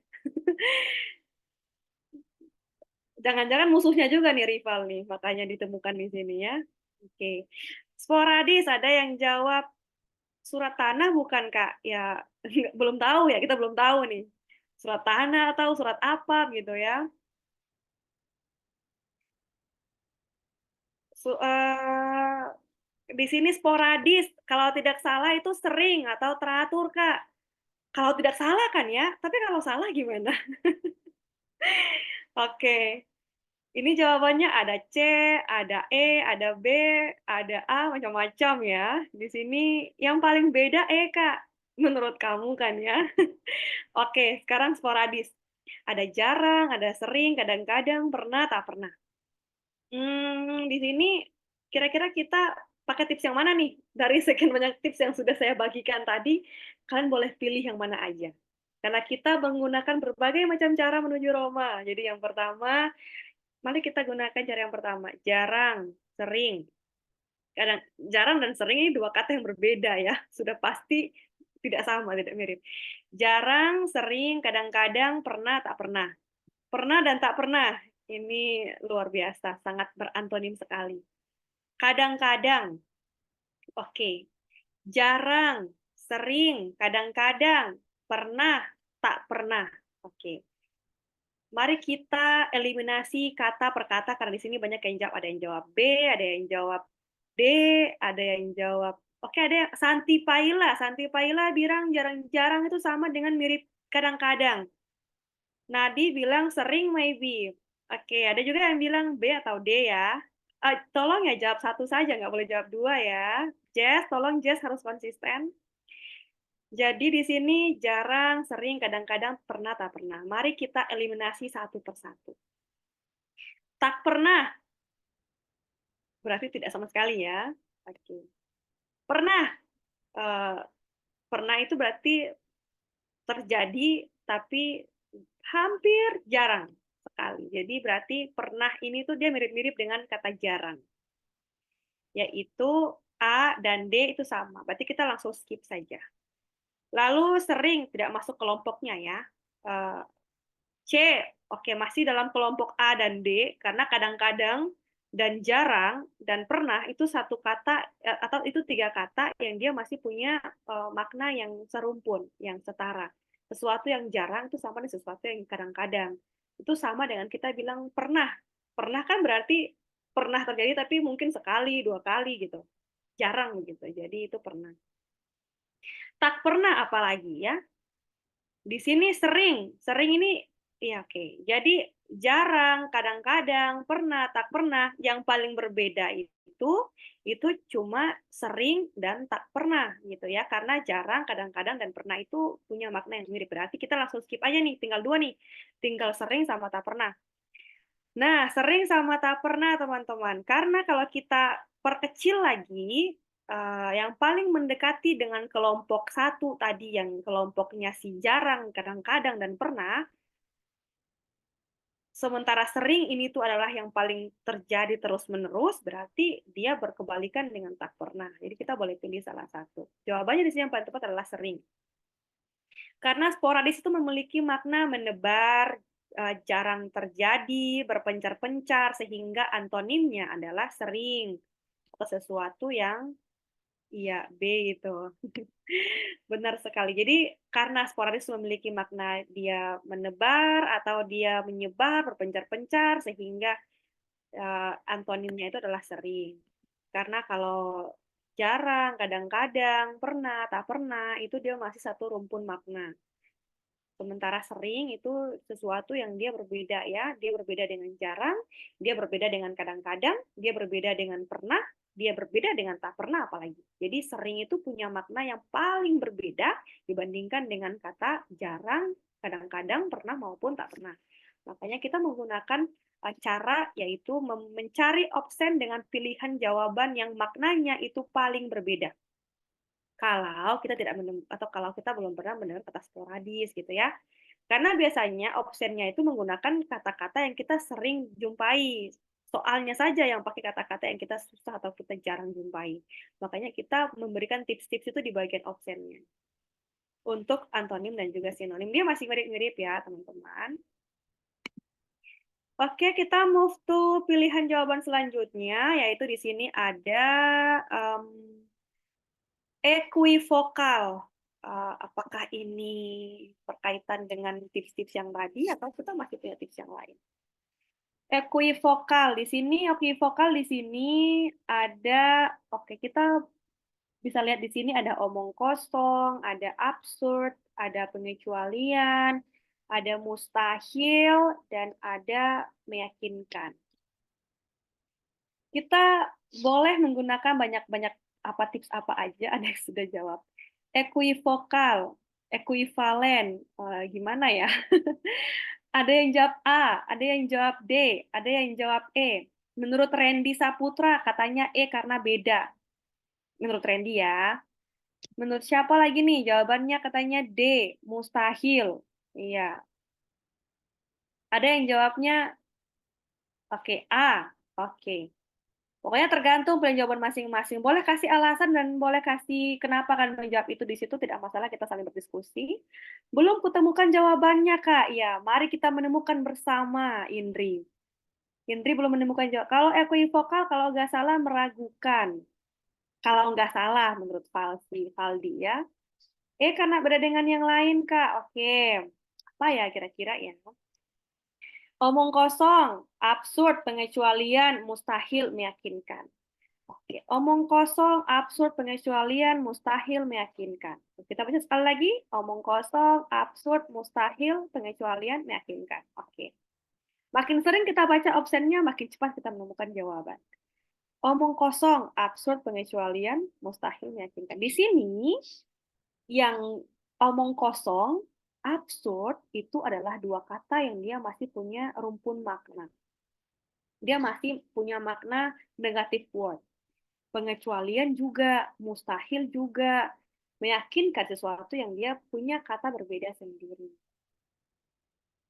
Jangan-jangan musuhnya juga nih rival nih, makanya ditemukan di sini ya. Oke. Sporadis, ada yang jawab surat tanah bukan, Kak? Ya, belum tahu ya, kita belum tahu nih. Surat tanah atau surat apa gitu ya. Di sini sporadis, kalau tidak salah itu sering atau teratur, Kak. Kalau tidak salah kan ya, tapi kalau salah gimana? Oke. Ini jawabannya ada C, ada E, ada B, ada A, macam-macam ya. Di sini yang paling beda E, Kak. Menurut kamu kan ya. Oke, sekarang sporadis. Ada jarang, ada sering, kadang-kadang, pernah, tak pernah. Di sini kira-kira kita pakai tips yang mana nih? Dari sekian banyak tips yang sudah saya bagikan tadi, kalian boleh pilih yang mana aja. Karena kita menggunakan berbagai macam cara menuju Roma. Jadi yang pertama, mari kita gunakan cara yang pertama, jarang, sering. Jarang dan sering ini dua kata yang berbeda ya, sudah pasti tidak sama, tidak mirip. Jarang, sering, kadang-kadang, pernah, tak pernah. Pernah dan tak pernah, ini luar biasa, sangat berantonim sekali. Kadang-kadang, oke. Jarang, sering, kadang-kadang, pernah, tak pernah. Oke. Mari kita eliminasi kata per kata karena di sini banyak yang jawab. Ada yang jawab B, ada yang jawab D, ada yang jawab. Oke, ada yang Santi Paila. Santi Paila bilang jarang-jarang itu sama dengan mirip kadang-kadang. Nadi bilang sering maybe. Oke, ada juga yang bilang B atau D ya. Tolong ya jawab satu saja, nggak boleh jawab dua ya. Jess, tolong Jess harus konsisten. Jadi di sini jarang, sering, kadang-kadang, pernah, tak pernah. Mari kita eliminasi satu persatu. Tak pernah, berarti tidak sama sekali ya. Oke. Pernah, eh, pernah itu berarti terjadi, tapi hampir jarang sekali. Jadi berarti pernah ini tuh dia mirip-mirip dengan kata jarang. Yaitu A dan D itu sama. Berarti kita langsung skip saja. Lalu sering tidak masuk kelompoknya ya. Eh, C, oke masih dalam kelompok A dan D karena kadang-kadang dan jarang dan pernah itu satu kata atau itu tiga kata yang dia masih punya makna yang serumpun, yang setara. Sesuatu yang jarang itu sama dengan sesuatu yang kadang-kadang. Itu sama dengan kita bilang pernah. Pernah kan berarti pernah terjadi tapi mungkin sekali, dua kali gitu. Jarang gitu. Jadi itu pernah. Tak pernah apalagi ya. Di sini sering. Sering ini ya oke. Jadi jarang, kadang-kadang, pernah, tak pernah. Yang paling berbeda itu cuma sering dan tak pernah gitu ya. Karena jarang, kadang-kadang dan pernah itu punya makna yang mirip. Berarti kita langsung skip aja nih, tinggal dua nih. Tinggal sering sama tak pernah. Nah, sering sama tak pernah teman-teman. Karena kalau kita perkecil lagi, yang paling mendekati dengan kelompok satu tadi yang kelompoknya si jarang, kadang-kadang, dan pernah, sementara sering ini tuh adalah yang paling terjadi terus-menerus, berarti dia berkebalikan dengan tak pernah. Jadi kita boleh pilih salah satu. Jawabannya di sini yang paling tepat adalah sering. Karena sporadis itu memiliki makna menebar, jarang terjadi, berpencar-pencar, sehingga antonimnya adalah sering. Atau sesuatu yang iya, B itu. Benar sekali. Jadi karena sporadis memiliki makna dia menebar atau dia menyebar, berpencar-pencar, sehingga antonimnya itu adalah sering. Karena kalau jarang, kadang-kadang, pernah, tak pernah, itu dia masih satu rumpun makna. Sementara sering itu sesuatu yang dia berbeda ya, dia berbeda dengan jarang, dia berbeda dengan kadang-kadang, dia berbeda dengan pernah, dia berbeda dengan tak pernah apalagi. Jadi sering itu punya makna yang paling berbeda dibandingkan dengan kata jarang, kadang-kadang, pernah maupun tak pernah. Makanya kita menggunakan cara yaitu mencari option dengan pilihan jawaban yang maknanya itu paling berbeda. Kalau kita tidak atau kalau kita belum pernah mendengar kata sporadis gitu ya. Karena biasanya optionnya itu menggunakan kata-kata yang kita sering jumpai. Soalnya saja yang pakai kata-kata yang kita susah atau kita jarang jumpai. Makanya kita memberikan tips-tips itu di bagian optionnya. Untuk antonim dan juga sinonim. Dia masih mirip-mirip ya, teman-teman. Oke, kita move to pilihan jawaban selanjutnya, yaitu di sini ada equivokal. Apakah ini berkaitan dengan tips-tips yang tadi atau kita masih punya tips yang lain? Equivokal di sini ada, oke kita bisa lihat di sini ada omong kosong, ada absurd, ada pengecualian, ada mustahil, dan ada meyakinkan. Kita boleh menggunakan banyak-banyak tips apa aja, ada yang sudah jawab. Equivokal, equivalen, gimana ya? Ada yang jawab A, ada yang jawab D, ada yang jawab E. Menurut Randy Saputra, katanya E karena beda. Menurut Randy ya. Menurut siapa lagi nih? Jawabannya katanya D, mustahil. Iya. Ada yang jawabnya, oke, A. Oke. Pokoknya tergantung pilihan jawaban masing-masing. Boleh kasih alasan dan boleh kasih kenapa kan menjawab itu di situ, tidak masalah, kita saling berdiskusi. Belum kutemukan jawabannya, Kak. Ya, mari kita menemukan bersama, Indri. Indri belum menemukan jawaban. Kalau equivokal, kalau nggak salah, meragukan. Kalau nggak salah, menurut Valdi ya. Karena beda dengan yang lain, Kak. Oke. Apa ya kira-kira ya? Omong kosong, absurd, pengecualian, mustahil, meyakinkan. Oke, omong kosong, absurd, pengecualian, mustahil, meyakinkan. Kita baca sekali lagi, omong kosong, absurd, mustahil, pengecualian, meyakinkan. Oke. Makin sering kita baca optionnya, makin cepat kita menemukan jawaban. Omong kosong, absurd, pengecualian, mustahil, meyakinkan. Di sini yang omong kosong, absurd itu adalah dua kata yang dia masih punya rumpun makna. Dia masih punya makna negative word. Pengecualian juga, mustahil juga, meyakinkan sesuatu yang dia punya kata berbeda sendiri.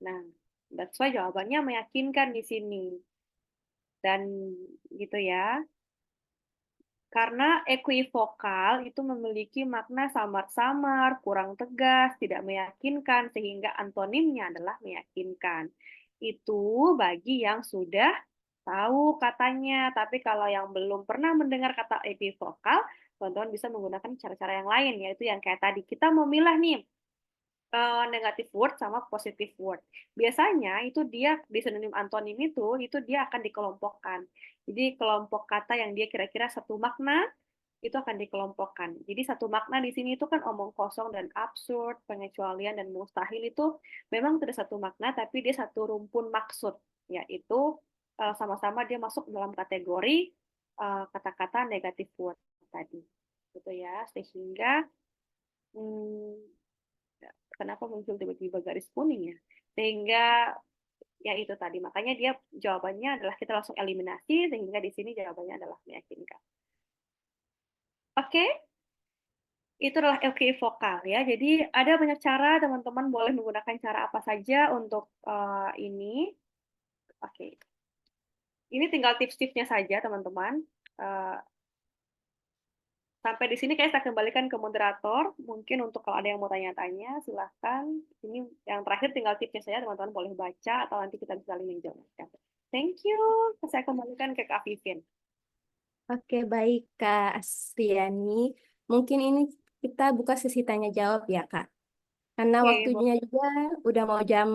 Nah, that's why jawabannya meyakinkan di sini. Dan gitu ya. Karena equivokal itu memiliki makna samar-samar, kurang tegas, tidak meyakinkan, sehingga antonimnya adalah meyakinkan. Itu bagi yang sudah tahu katanya, tapi kalau yang belum pernah mendengar kata equivokal, teman-teman bisa menggunakan cara-cara yang lain, yaitu yang kayak tadi. Kita memilah nih, negative word sama positive word. Biasanya itu dia di sinonim antonim itu dia akan dikelompokkan. Jadi kelompok kata yang dia kira-kira satu makna itu akan dikelompokkan. Jadi satu makna di sini itu kan omong kosong dan absurd, pengecualian dan mustahil itu memang tidak satu makna tapi dia satu rumpun maksud, yaitu sama-sama dia masuk dalam kategori kata-kata negative word tadi. Gitu ya. Sehingga hmm, kenapa muncul tiba-tiba garis kuning ya? Sehingga ya itu tadi, makanya dia jawabannya adalah kita langsung eliminasi, sehingga di sini jawabannya adalah meyakinkan. Oke, itu adalah LKI vokal ya. Jadi ada banyak cara, teman-teman boleh menggunakan cara apa saja untuk ini. Oke, ini tinggal tips-tipsnya saja teman-teman. Uh, Sampai di sini kayak saya kembalikan ke moderator. Mungkin untuk kalau ada yang mau tanya-tanya, silahkan. Ini yang terakhir tinggal tipsnya saja, teman-teman boleh baca atau nanti kita bisa saling menjelaskan. Thank you. Saya kembalikan ke Kak Vivin.
Oke, baik Kak Asriani. Mungkin ini kita buka sesi tanya jawab ya Kak. Karena
Oke,
waktunya juga udah mau jam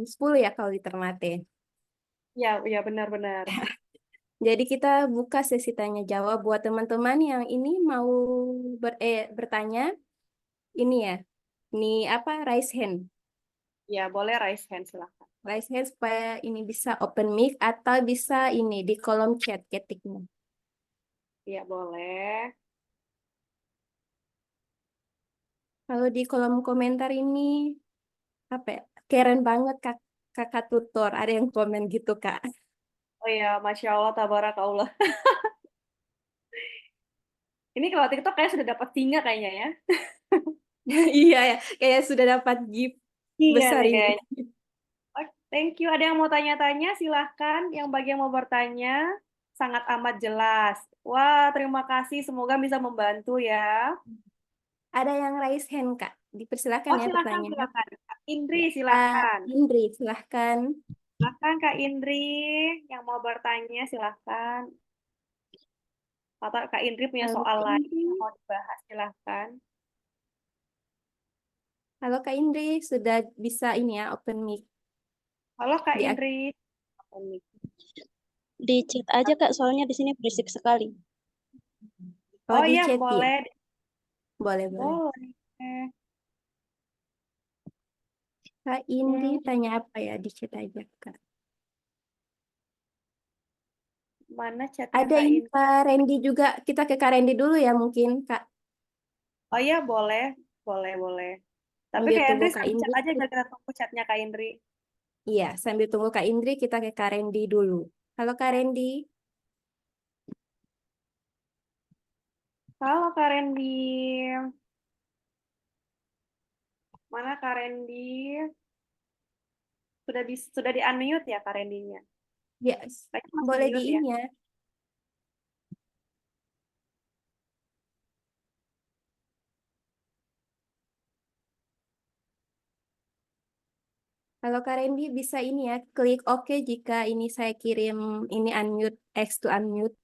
10 ya kalau di Ternate.
ya, ya benar-benar.
Jadi kita buka sesi tanya jawab buat teman-teman yang ini mau bertanya. Ini ya, ini apa, raise hand.
Ya, boleh raise hand, silahkan.
Raise hand supaya ini bisa open mic atau bisa ini di kolom chat ketiknya.
Ya, boleh.
Kalau di kolom komentar ini apa ya? Keren banget kakak tutor. Ada yang komen gitu Kak.
Oh ya, Masya Allah, tabarakallah. Ini kalau TikTok kayak sudah dapat singa kayaknya ya.
Iya ya, kayak sudah dapat gift
Iya
besar
nih
ini.
kayaknya. Oh, thank you. Ada yang mau tanya-tanya? Silahkan. Yang bagi yang mau bertanya, sangat amat jelas. Wah, terima kasih. Semoga bisa membantu ya.
Ada yang raise hand Kak. Dipersilakan
Oh,
ya
silahkan,
pertanyaan.
silahkan. Kak Indri,
Kak
silahkan.
Indri, silahkan.
Silahkan, Kak Indri. Yang mau bertanya, silahkan. Atau Kak Indri punya
Halo
soal
Kak
lain
Indri.
yang mau dibahas, silahkan.
Halo Kak Indri, sudah bisa ini ya open mic
Halo, Kak
di
Indri.
Di chat aja Kak, soalnya di sini berisik sekali.
oh
Oh
di
iya,
chat ya.
boleh.
Boleh boleh.
Boleh.
Kak Indri
Hmm,
tanya apa ya di chat aja Kak.
mana chatnya
Ada
Kak
ini
Indri?
Kak Randy juga. Kita ke Kak Randy dulu ya mungkin Kak.
Oh iya, boleh. Boleh, boleh. Tapi
Sambil
Kak
tunggu
Indri
Kak
sambil chat
Indri.
aja biar kita tunggu chatnya Kak Indri.
Iya, sambil tunggu Kak Indri kita ke Kak Randy dulu. Halo Kak Randy.
Halo Kak Randy. Mana Kak Randy? Sudah di unmute ya Kak Randy-nya?
Yes.
Kayaknya masih
Boleh di
mute ya.
ini ya. Kalau Kak Randy bisa ini ya, klik OK jika ini saya kirim ini unmute, X to unmute.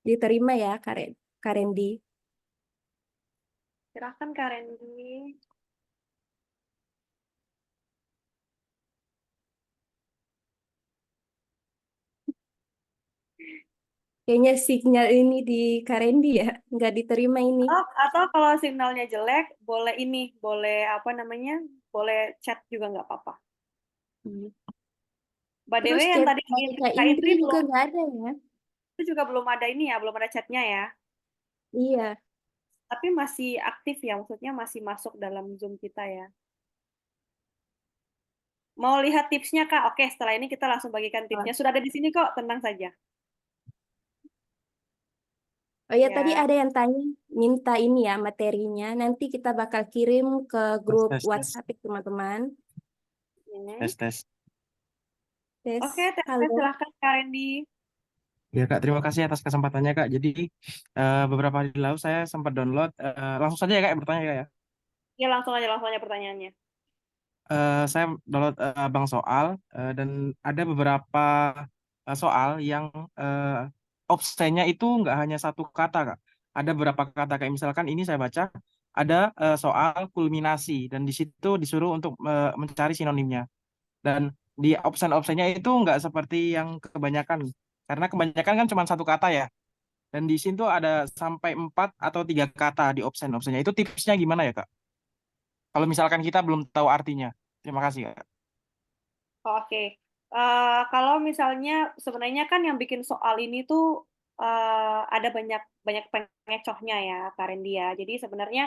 Diterima ya Kak Randy.
Silahkan Kak Randy.
Kayaknya sinyal ini di Kak Randy ya, nggak diterima ini.
Atau kalau signalnya jelek, boleh ini, boleh apa namanya? Boleh chat juga nggak apa-apa.
Hmm.
By the
Terus
way, yang
chat
tadi
Kak
Kak
Indri
Indri
juga
belum,
nggak ada ya?
itu juga belum ada ini ya, belum ada chatnya ya.
Iya.
Tapi masih aktif ya, maksudnya masih masuk dalam Zoom kita ya. Mau lihat tipsnya Kak? Oke, setelah ini kita langsung bagikan tipsnya. Sudah ada di sini kok, tenang saja.
Oh ya, tadi
Ya,
ada yang tanya, minta ini ya materinya. Nanti kita bakal kirim ke
Tes,
grup
tes, tes,
WhatsApp ya, teman-teman.
ini.
tes, tes.
Oke,
Tes,
tes
halo.
silahkan Kak Randy.
Ya Kak, terima kasih atas kesempatannya Kak. Jadi beberapa hari lalu saya sempat download, langsung saja ya Kak bertanya Kak ya.
Ya, langsung aja pertanyaannya.
Saya download bank soal dan ada beberapa soal yang opsennya itu nggak hanya satu kata Kak. Ada beberapa kata kayak misalkan ini saya baca ada soal kulminasi dan di situ disuruh untuk mencari sinonimnya. Dan di opsen-opsennya itu nggak seperti yang kebanyakan. Karena kebanyakan kan cuma satu kata ya. Dan di sini tuh ada sampai 4 atau 3 kata di opsen-opsennya. Itu tipsnya gimana ya, Kak? Kalau misalkan kita belum tahu artinya. Terima kasih, Kak.
Oke. Kalau misalnya sebenarnya kan yang bikin soal ini tuh ada banyak banyak pengecohnya ya, Kak Randy ya. Jadi sebenarnya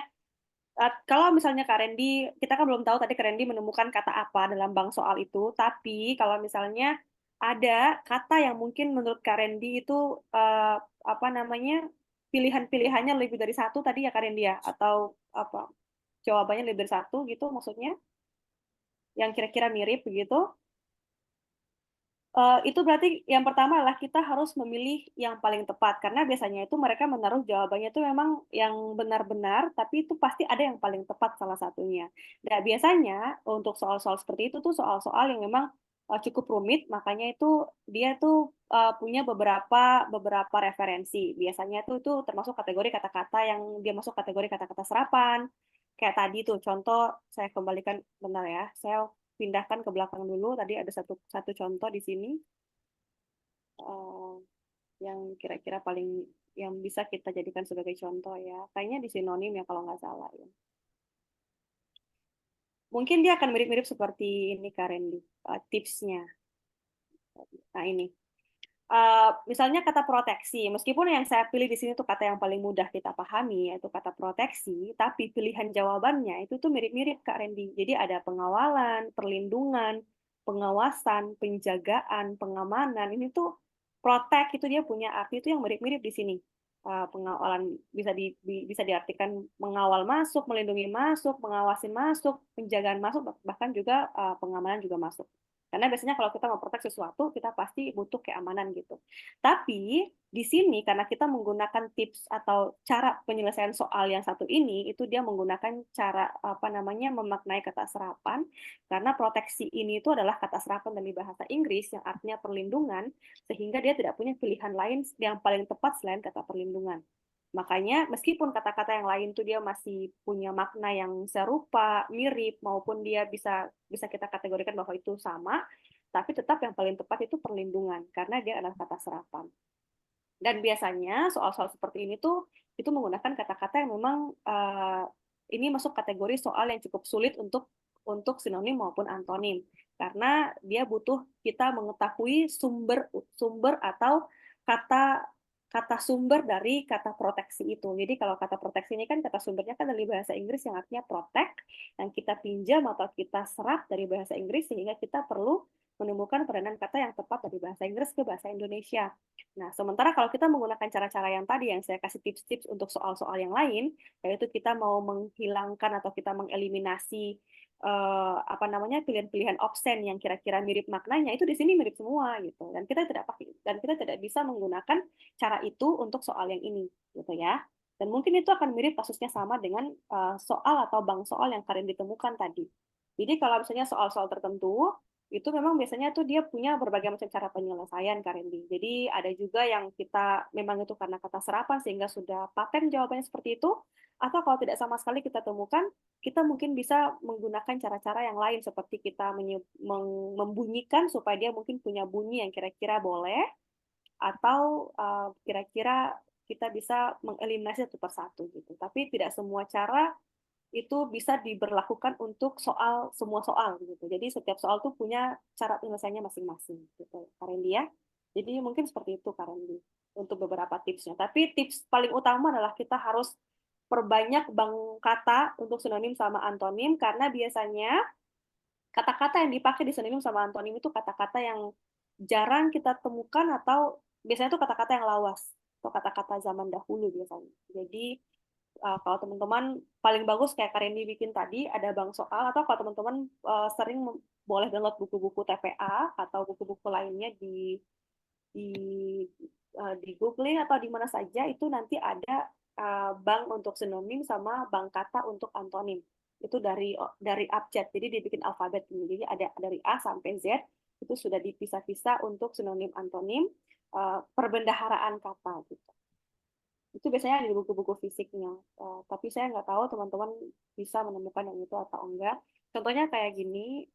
kalau misalnya Kak Randy, kita kan belum tahu tadi Kak Randy menemukan kata apa dalam bank soal itu. Tapi kalau misalnya ada kata yang mungkin menurut Kak Randy itu eh, apa namanya pilihan-pilihannya lebih dari satu tadi ya Kak Randy ya, atau apa jawabannya lebih dari satu gitu maksudnya, yang kira-kira mirip begitu. Itu berarti yang pertama adalah kita harus memilih yang paling tepat karena biasanya itu mereka menaruh jawabannya itu memang yang benar-benar tapi itu pasti ada yang paling tepat salah satunya. Nah, biasanya untuk soal-soal seperti itu tuh soal-soal yang memang cukup rumit makanya itu dia tuh punya beberapa beberapa referensi. Biasanya tuh itu termasuk kategori kata-kata yang dia masuk kategori kata-kata serapan. Kayak tadi tuh contoh saya kembalikan benar ya. Saya pindahkan ke belakang dulu. Tadi ada satu satu contoh di sini eh, yang kira-kira paling yang bisa kita jadikan sebagai contoh ya. Kayaknya di sinonim ya kalau nggak salah ya. Mungkin dia akan mirip-mirip seperti ini Karen di tipsnya. Nah ini. Misalnya kata proteksi, meskipun yang saya pilih di sini tuh kata yang paling mudah kita pahami, yaitu kata proteksi, tapi pilihan jawabannya itu tuh mirip-mirip Kak Randy. Jadi ada pengawalan, perlindungan, pengawasan, penjagaan, pengamanan. Ini tuh protect itu dia punya arti itu yang mirip-mirip di sini. Pengawalan bisa diartikan mengawal masuk, melindungi masuk, mengawasin masuk, penjagaan masuk, bahkan juga pengamanan juga masuk. Karena biasanya kalau kita memprotek sesuatu, kita pasti butuh keamanan gitu. Tapi di sini karena kita menggunakan tips atau cara penyelesaian soal yang satu ini, itu dia menggunakan cara apa namanya memaknai kata serapan. Karena proteksi ini itu adalah kata serapan dari bahasa Inggris yang artinya perlindungan, sehingga dia tidak punya pilihan lain yang paling tepat selain kata perlindungan. Makanya meskipun kata-kata yang lain tuh dia masih punya makna yang serupa, mirip maupun dia bisa bisa kita kategorikan bahwa itu sama, tapi tetap yang paling tepat itu perlindungan karena dia adalah kata serapan. Dan biasanya soal-soal seperti ini tuh itu menggunakan kata-kata yang memang ini masuk kategori soal yang cukup sulit untuk sinonim maupun antonim karena dia butuh kita mengetahui sumber sumber atau kata kata sumber dari kata proteksi itu. Jadi kalau kata proteksi ini kan kata sumbernya kan dari bahasa Inggris yang artinya protect, yang kita pinjam atau kita serap dari bahasa Inggris sehingga kita perlu menemukan peranan kata yang tepat dari bahasa Inggris ke bahasa Indonesia. Nah, sementara kalau kita menggunakan cara-cara yang tadi yang saya kasih tips-tips untuk soal-soal yang lain, yaitu kita mau menghilangkan atau kita mengeliminasi apa namanya pilihan-pilihan opsen yang kira-kira mirip maknanya itu di sini mirip semua gitu dan kita tidak bisa menggunakan cara itu untuk soal yang ini gitu ya dan mungkin itu akan mirip kasusnya sama dengan soal atau bank soal yang kalian ditemukan tadi jadi kalau misalnya soal-soal tertentu itu memang biasanya tuh dia punya berbagai macam cara penyelesaian Kak Randy. Jadi ada juga yang kita memang itu karena kata serapan sehingga sudah paten jawabannya seperti itu atau kalau tidak sama sekali kita temukan kita mungkin bisa menggunakan cara-cara yang lain seperti kita membunyikan supaya dia mungkin punya bunyi yang kira-kira boleh atau kira-kira kita bisa mengeliminasi satu persatu gitu. Tapi tidak semua cara itu bisa diberlakukan untuk semua soal gitu. Jadi setiap soal tuh punya cara penyelesaiannya masing-masing gitu, Karendi ya. Jadi mungkin seperti itu Karendi untuk beberapa tipsnya. Tapi tips paling utama adalah kita harus perbanyak bank kata untuk sinonim sama antonim karena biasanya kata-kata yang dipakai di sinonim sama antonim itu kata-kata yang jarang kita temukan atau biasanya itu kata-kata yang lawas atau kata-kata zaman dahulu biasanya. Jadi kalau teman-teman paling bagus kayak Karendi bikin tadi ada bank soal atau kalau teman-teman sering boleh download buku-buku TPA atau buku-buku lainnya di di Google atau di mana saja itu nanti ada bank untuk sinonim sama bank kata untuk antonim. Itu dari abjad, jadi dibikin alfabet ini. Jadi ada dari A sampai Z itu sudah dipisah-pisah untuk sinonim antonim perbendaharaan kata gitu. Itu biasanya ada di buku-buku fisiknya. Tapi saya nggak tahu teman-teman bisa menemukan yang itu atau enggak. Contohnya kayak gini,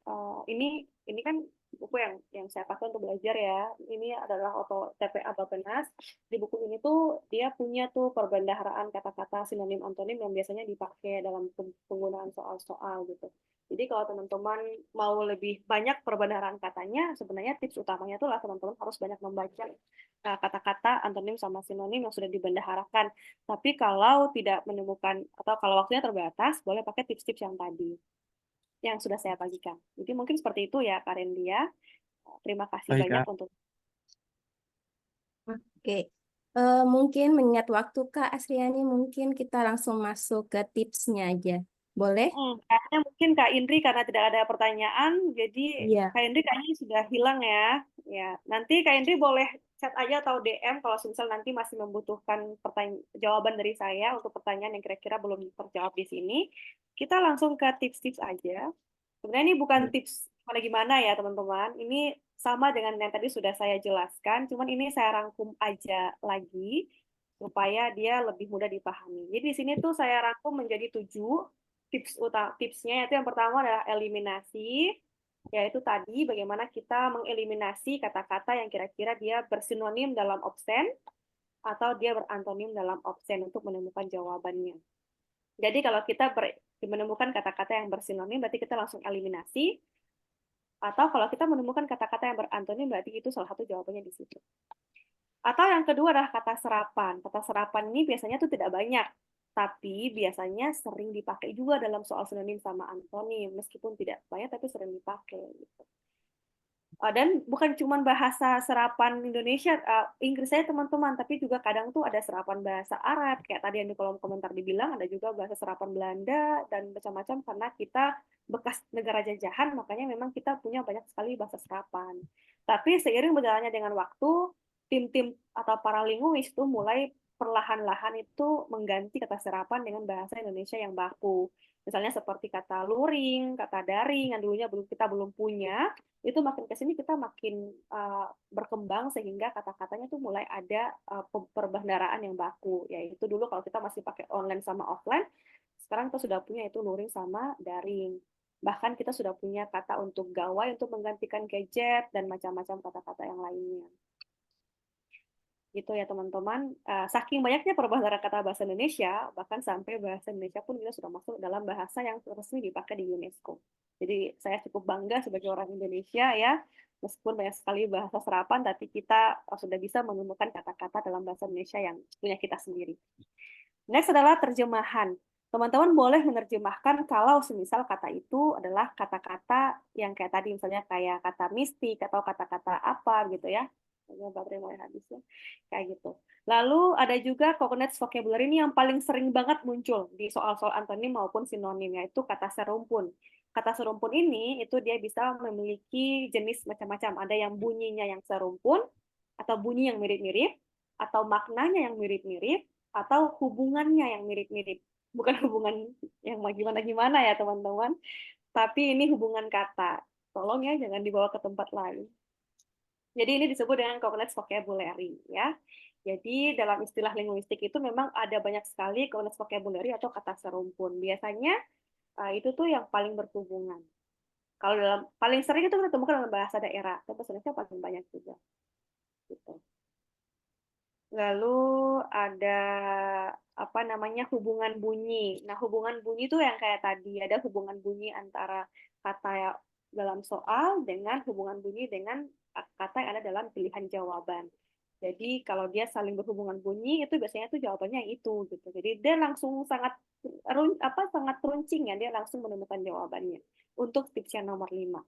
ini kan buku yang saya pakai untuk belajar ya. Ini adalah TPA Bappenas. Di buku ini tuh dia punya tuh perbendaharaan kata-kata sinonim antonim yang biasanya dipakai dalam penggunaan soal-soal gitu. Jadi kalau teman-teman mau lebih banyak perbendaharaan katanya, sebenarnya tips utamanya tuh lah teman-teman harus banyak membaca kata-kata antonim sama sinonim yang sudah dibendaharakan. Tapi kalau tidak menemukan atau kalau waktunya terbatas, boleh pakai tips-tips yang tadi yang sudah saya bagikan. Jadi mungkin seperti itu ya, Karendia. Terima kasih
Baik,
banyak
Kak.
untuk.
Oke. Mungkin mengingat waktu Kak Asriani, mungkin kita langsung masuk ke tipsnya aja. Boleh?
Kayaknya mungkin Kak Indri karena tidak ada pertanyaan, jadi
Iya.
Kak Indri kayaknya sudah hilang ya. Ya, nanti Kak Indri boleh chat aja atau DM kalau misal nanti masih membutuhkan jawaban dari saya untuk pertanyaan yang kira-kira belum terjawab di sini. Kita langsung ke tips-tips aja. Sebenarnya ini bukan tips gimana-gimana ya teman-teman. Ini sama dengan yang tadi sudah saya jelaskan, cuman ini saya rangkum aja lagi supaya dia lebih mudah dipahami. Jadi di sini tuh saya rangkum menjadi 7 tipsnya, yaitu yang pertama adalah eliminasi, yaitu tadi bagaimana kita mengeliminasi kata-kata yang kira-kira dia bersinonim dalam obsen atau dia berantonim dalam obsen untuk menemukan jawabannya. Jadi kalau kita menemukan kata-kata yang bersinonim, berarti kita langsung eliminasi. Atau kalau kita menemukan kata-kata yang berantonim, berarti itu salah satu jawabannya di situ. Atau yang kedua adalah kata serapan. Kata serapan ini biasanya tuh tidak banyak, tapi biasanya sering dipakai juga dalam soal sinonim sama antonim, meskipun tidak banyak tapi sering dipakai. Gitu. Dan bukan cuma bahasa serapan Indonesia, Inggris saya teman-teman, tapi juga kadang tuh ada serapan bahasa Arab, kayak tadi yang di kolom komentar dibilang, ada juga bahasa serapan Belanda, dan macam-macam karena kita bekas negara jajahan, makanya memang kita punya banyak sekali bahasa serapan. Tapi seiring berjalannya dengan waktu, tim-tim atau para linguis tuh mulai perlahan-lahan itu mengganti kata serapan dengan bahasa Indonesia yang baku. Misalnya seperti kata luring, kata daring, yang dulunya kita belum punya, itu makin ke sini kita makin berkembang sehingga kata-katanya tuh mulai ada perbendaharaan yang baku, yaitu dulu kalau kita masih pakai online sama offline, sekarang kita sudah punya itu luring sama daring. Bahkan kita sudah punya kata untuk gawai untuk menggantikan gadget dan macam-macam kata-kata yang lainnya. Gitu ya teman-teman. Saking banyaknya perbendaharaan kata bahasa Indonesia, bahkan sampai bahasa Indonesia pun kita sudah masuk dalam bahasa yang resmi dipakai di UNESCO. Jadi saya cukup bangga sebagai orang Indonesia ya, meskipun banyak sekali bahasa serapan, tapi kita sudah bisa menemukan kata-kata dalam bahasa Indonesia yang punya kita sendiri. Next adalah terjemahan. Teman-teman boleh menerjemahkan kalau semisal kata itu adalah kata-kata yang kayak tadi, misalnya kayak kata mistik atau kata-kata apa gitu ya. Baterai mulai habis ya. Kayak gitu. Lalu ada juga coordinates vocabulary ini yang paling sering banget muncul di soal-soal antonim maupun sinonim, yaitu kata serumpun. Kata serumpun ini itu dia bisa memiliki jenis macam-macam. Ada yang bunyinya yang serumpun, atau bunyi yang mirip-mirip, atau maknanya yang mirip-mirip, atau hubungannya yang mirip-mirip. Bukan hubungan yang gimana-gimana ya teman-teman, tapi ini hubungan kata. Tolong ya jangan dibawa ke tempat lain. Jadi ini disebut dengan coordinates vocabulary ya. Jadi dalam istilah linguistik itu memang ada banyak sekali coordinates vocabulary atau kata serumpun. Biasanya itu tuh yang paling berhubungan. Kalau dalam paling sering itu kita temukan dalam bahasa daerah, tapi bahasa Indonesia paling banyak juga. Gitu. Lalu ada apa namanya hubungan bunyi. Nah, hubungan bunyi itu yang kayak tadi ada hubungan bunyi antara kata dalam soal dengan hubungan bunyi dengan kata yang ada dalam pilihan jawaban. Jadi kalau dia saling berhubungan bunyi itu biasanya tuh jawabannya yang itu gitu. Jadi dia langsung sangat runcing ya, dia langsung menemukan jawabannya. Untuk tips yang nomor 5.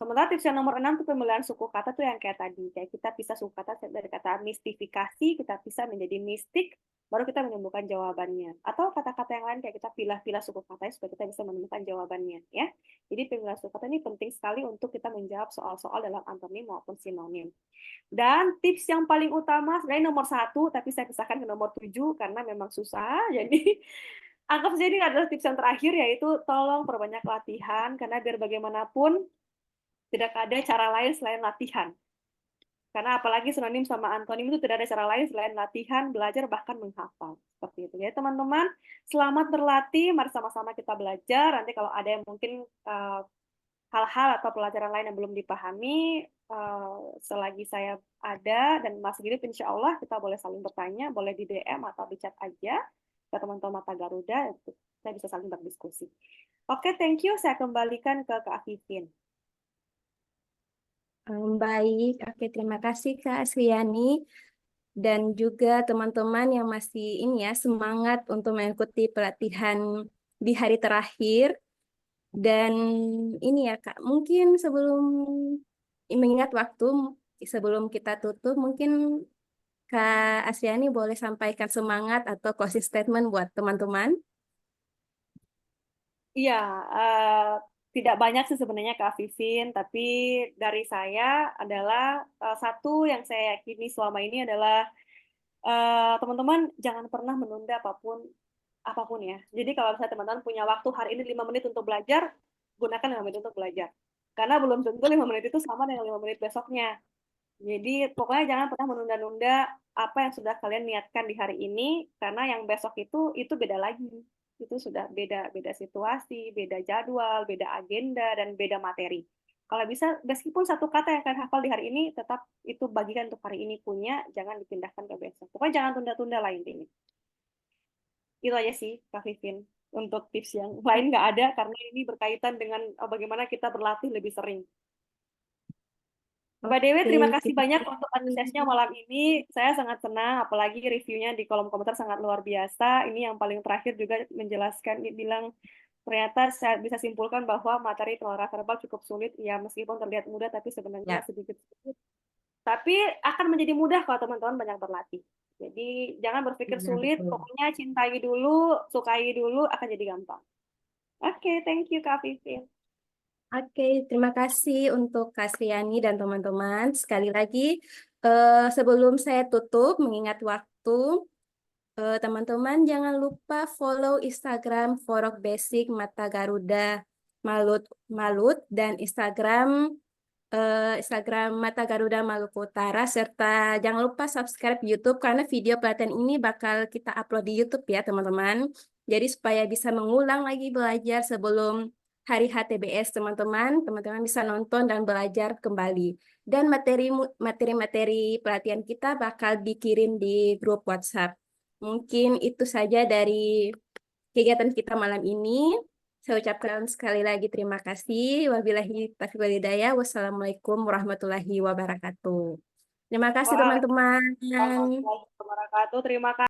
Sementara tips yang nomor 6 itu pemilihan suku kata tuh yang kayak tadi. Kayak kita pisah suku kata dari kata mistifikasi, kita pisah menjadi mistik, baru kita menemukan jawabannya. Atau kata-kata yang lain kayak kita pilah-pilah suku katanya supaya kita bisa menemukan jawabannya. Ya. Jadi pemilihan suku kata ini penting sekali untuk kita menjawab soal-soal dalam antonim maupun sinonim. Dan tips yang paling utama sebenarnya nomor 1, tapi saya pisahkan ke nomor 7 karena memang susah. Jadi anggap saja ini adalah tips yang terakhir, yaitu tolong perbanyak latihan, karena biar bagaimanapun tidak ada cara lain selain latihan. Karena apalagi sinonim sama antonim itu tidak ada cara lain selain latihan, belajar, bahkan menghafal. Seperti itu. Jadi teman-teman, selamat berlatih. Mari sama-sama kita belajar. Nanti kalau ada yang mungkin hal-hal atau pelajaran lain yang belum dipahami, selagi saya ada dan masih hidup, insya Allah kita boleh saling bertanya, boleh di DM atau di chat aja ke teman-teman Mata Garuda, kita bisa saling berdiskusi. Oke, thank you. Saya kembalikan ke Kak Vivin.
Baik, oke, terima kasih Kak Asriani dan juga teman-teman yang masih ini ya semangat untuk mengikuti pelatihan di hari terakhir. Dan ini ya Kak, mungkin sebelum mengingat waktu, sebelum kita tutup, mungkin Kak Asriani boleh sampaikan semangat atau closing statement buat teman-teman.
Iya, tidak banyak sih sebenarnya Kak Vivin, tapi dari saya adalah satu yang saya yakini selama ini adalah teman-teman jangan pernah menunda apapun ya. Jadi kalau misalnya teman-teman punya waktu hari ini 5 menit untuk belajar, gunakan 5 menit untuk belajar. Karena belum tentu 5 menit itu sama dengan 5 menit besoknya. Jadi pokoknya jangan pernah menunda-nunda apa yang sudah kalian niatkan di hari ini, karena yang besok itu beda lagi. Itu sudah beda situasi, beda jadwal, beda agenda, dan beda materi. Kalau bisa, meskipun satu kata yang kalian hafal di hari ini, tetap itu bagikan untuk hari ini punya, jangan dipindahkan ke besok. Pokoknya jangan tunda-tunda lah intinya. Itu aja sih, Kak Vivin. Untuk tips yang lain nggak ada, karena ini berkaitan dengan bagaimana kita berlatih lebih sering. Mbak Dewi, terima
Oke,
kasih
terima
banyak untuk antusiasnya
kasih.
malam ini. Saya sangat senang, apalagi reviewnya di kolom komentar sangat luar biasa. Ini yang paling terakhir juga menjelaskan, bilang ternyata saya bisa simpulkan bahwa materi pengelolaan verbal cukup sulit. Ya, meskipun terlihat mudah, tapi sebenarnya
Ya,
sedikit sulit. Tapi akan menjadi mudah kalau teman-teman banyak berlatih. Jadi jangan berpikir
ya
sulit,
betul.
pokoknya cintai dulu, sukai dulu, akan jadi gampang. Oke, thank you Kak Vivin.
Oke, terima kasih untuk Kak Sriani dan teman-teman. Sekali lagi, sebelum saya tutup, mengingat waktu, teman-teman jangan lupa follow Instagram Forok Basic Mata Garuda Malut Malut dan Instagram Mata Garuda Maluku Utara, serta jangan lupa subscribe YouTube karena video pelatihan ini bakal kita upload di YouTube ya teman-teman. Jadi supaya bisa mengulang lagi belajar sebelum hari HTBS teman-teman bisa nonton dan belajar kembali. Dan materi-materi pelatihan kita bakal dikirim di grup WhatsApp. Mungkin itu saja dari kegiatan kita malam ini. Saya ucapkan sekali lagi terima kasih. Wabillahi taufiq wal hidayah. Wassalamualaikum warahmatullahi wabarakatuh. Terima kasih
Waalaikumsalam
teman-teman.
warahmatullahi wabarakatuh. Terima kasih.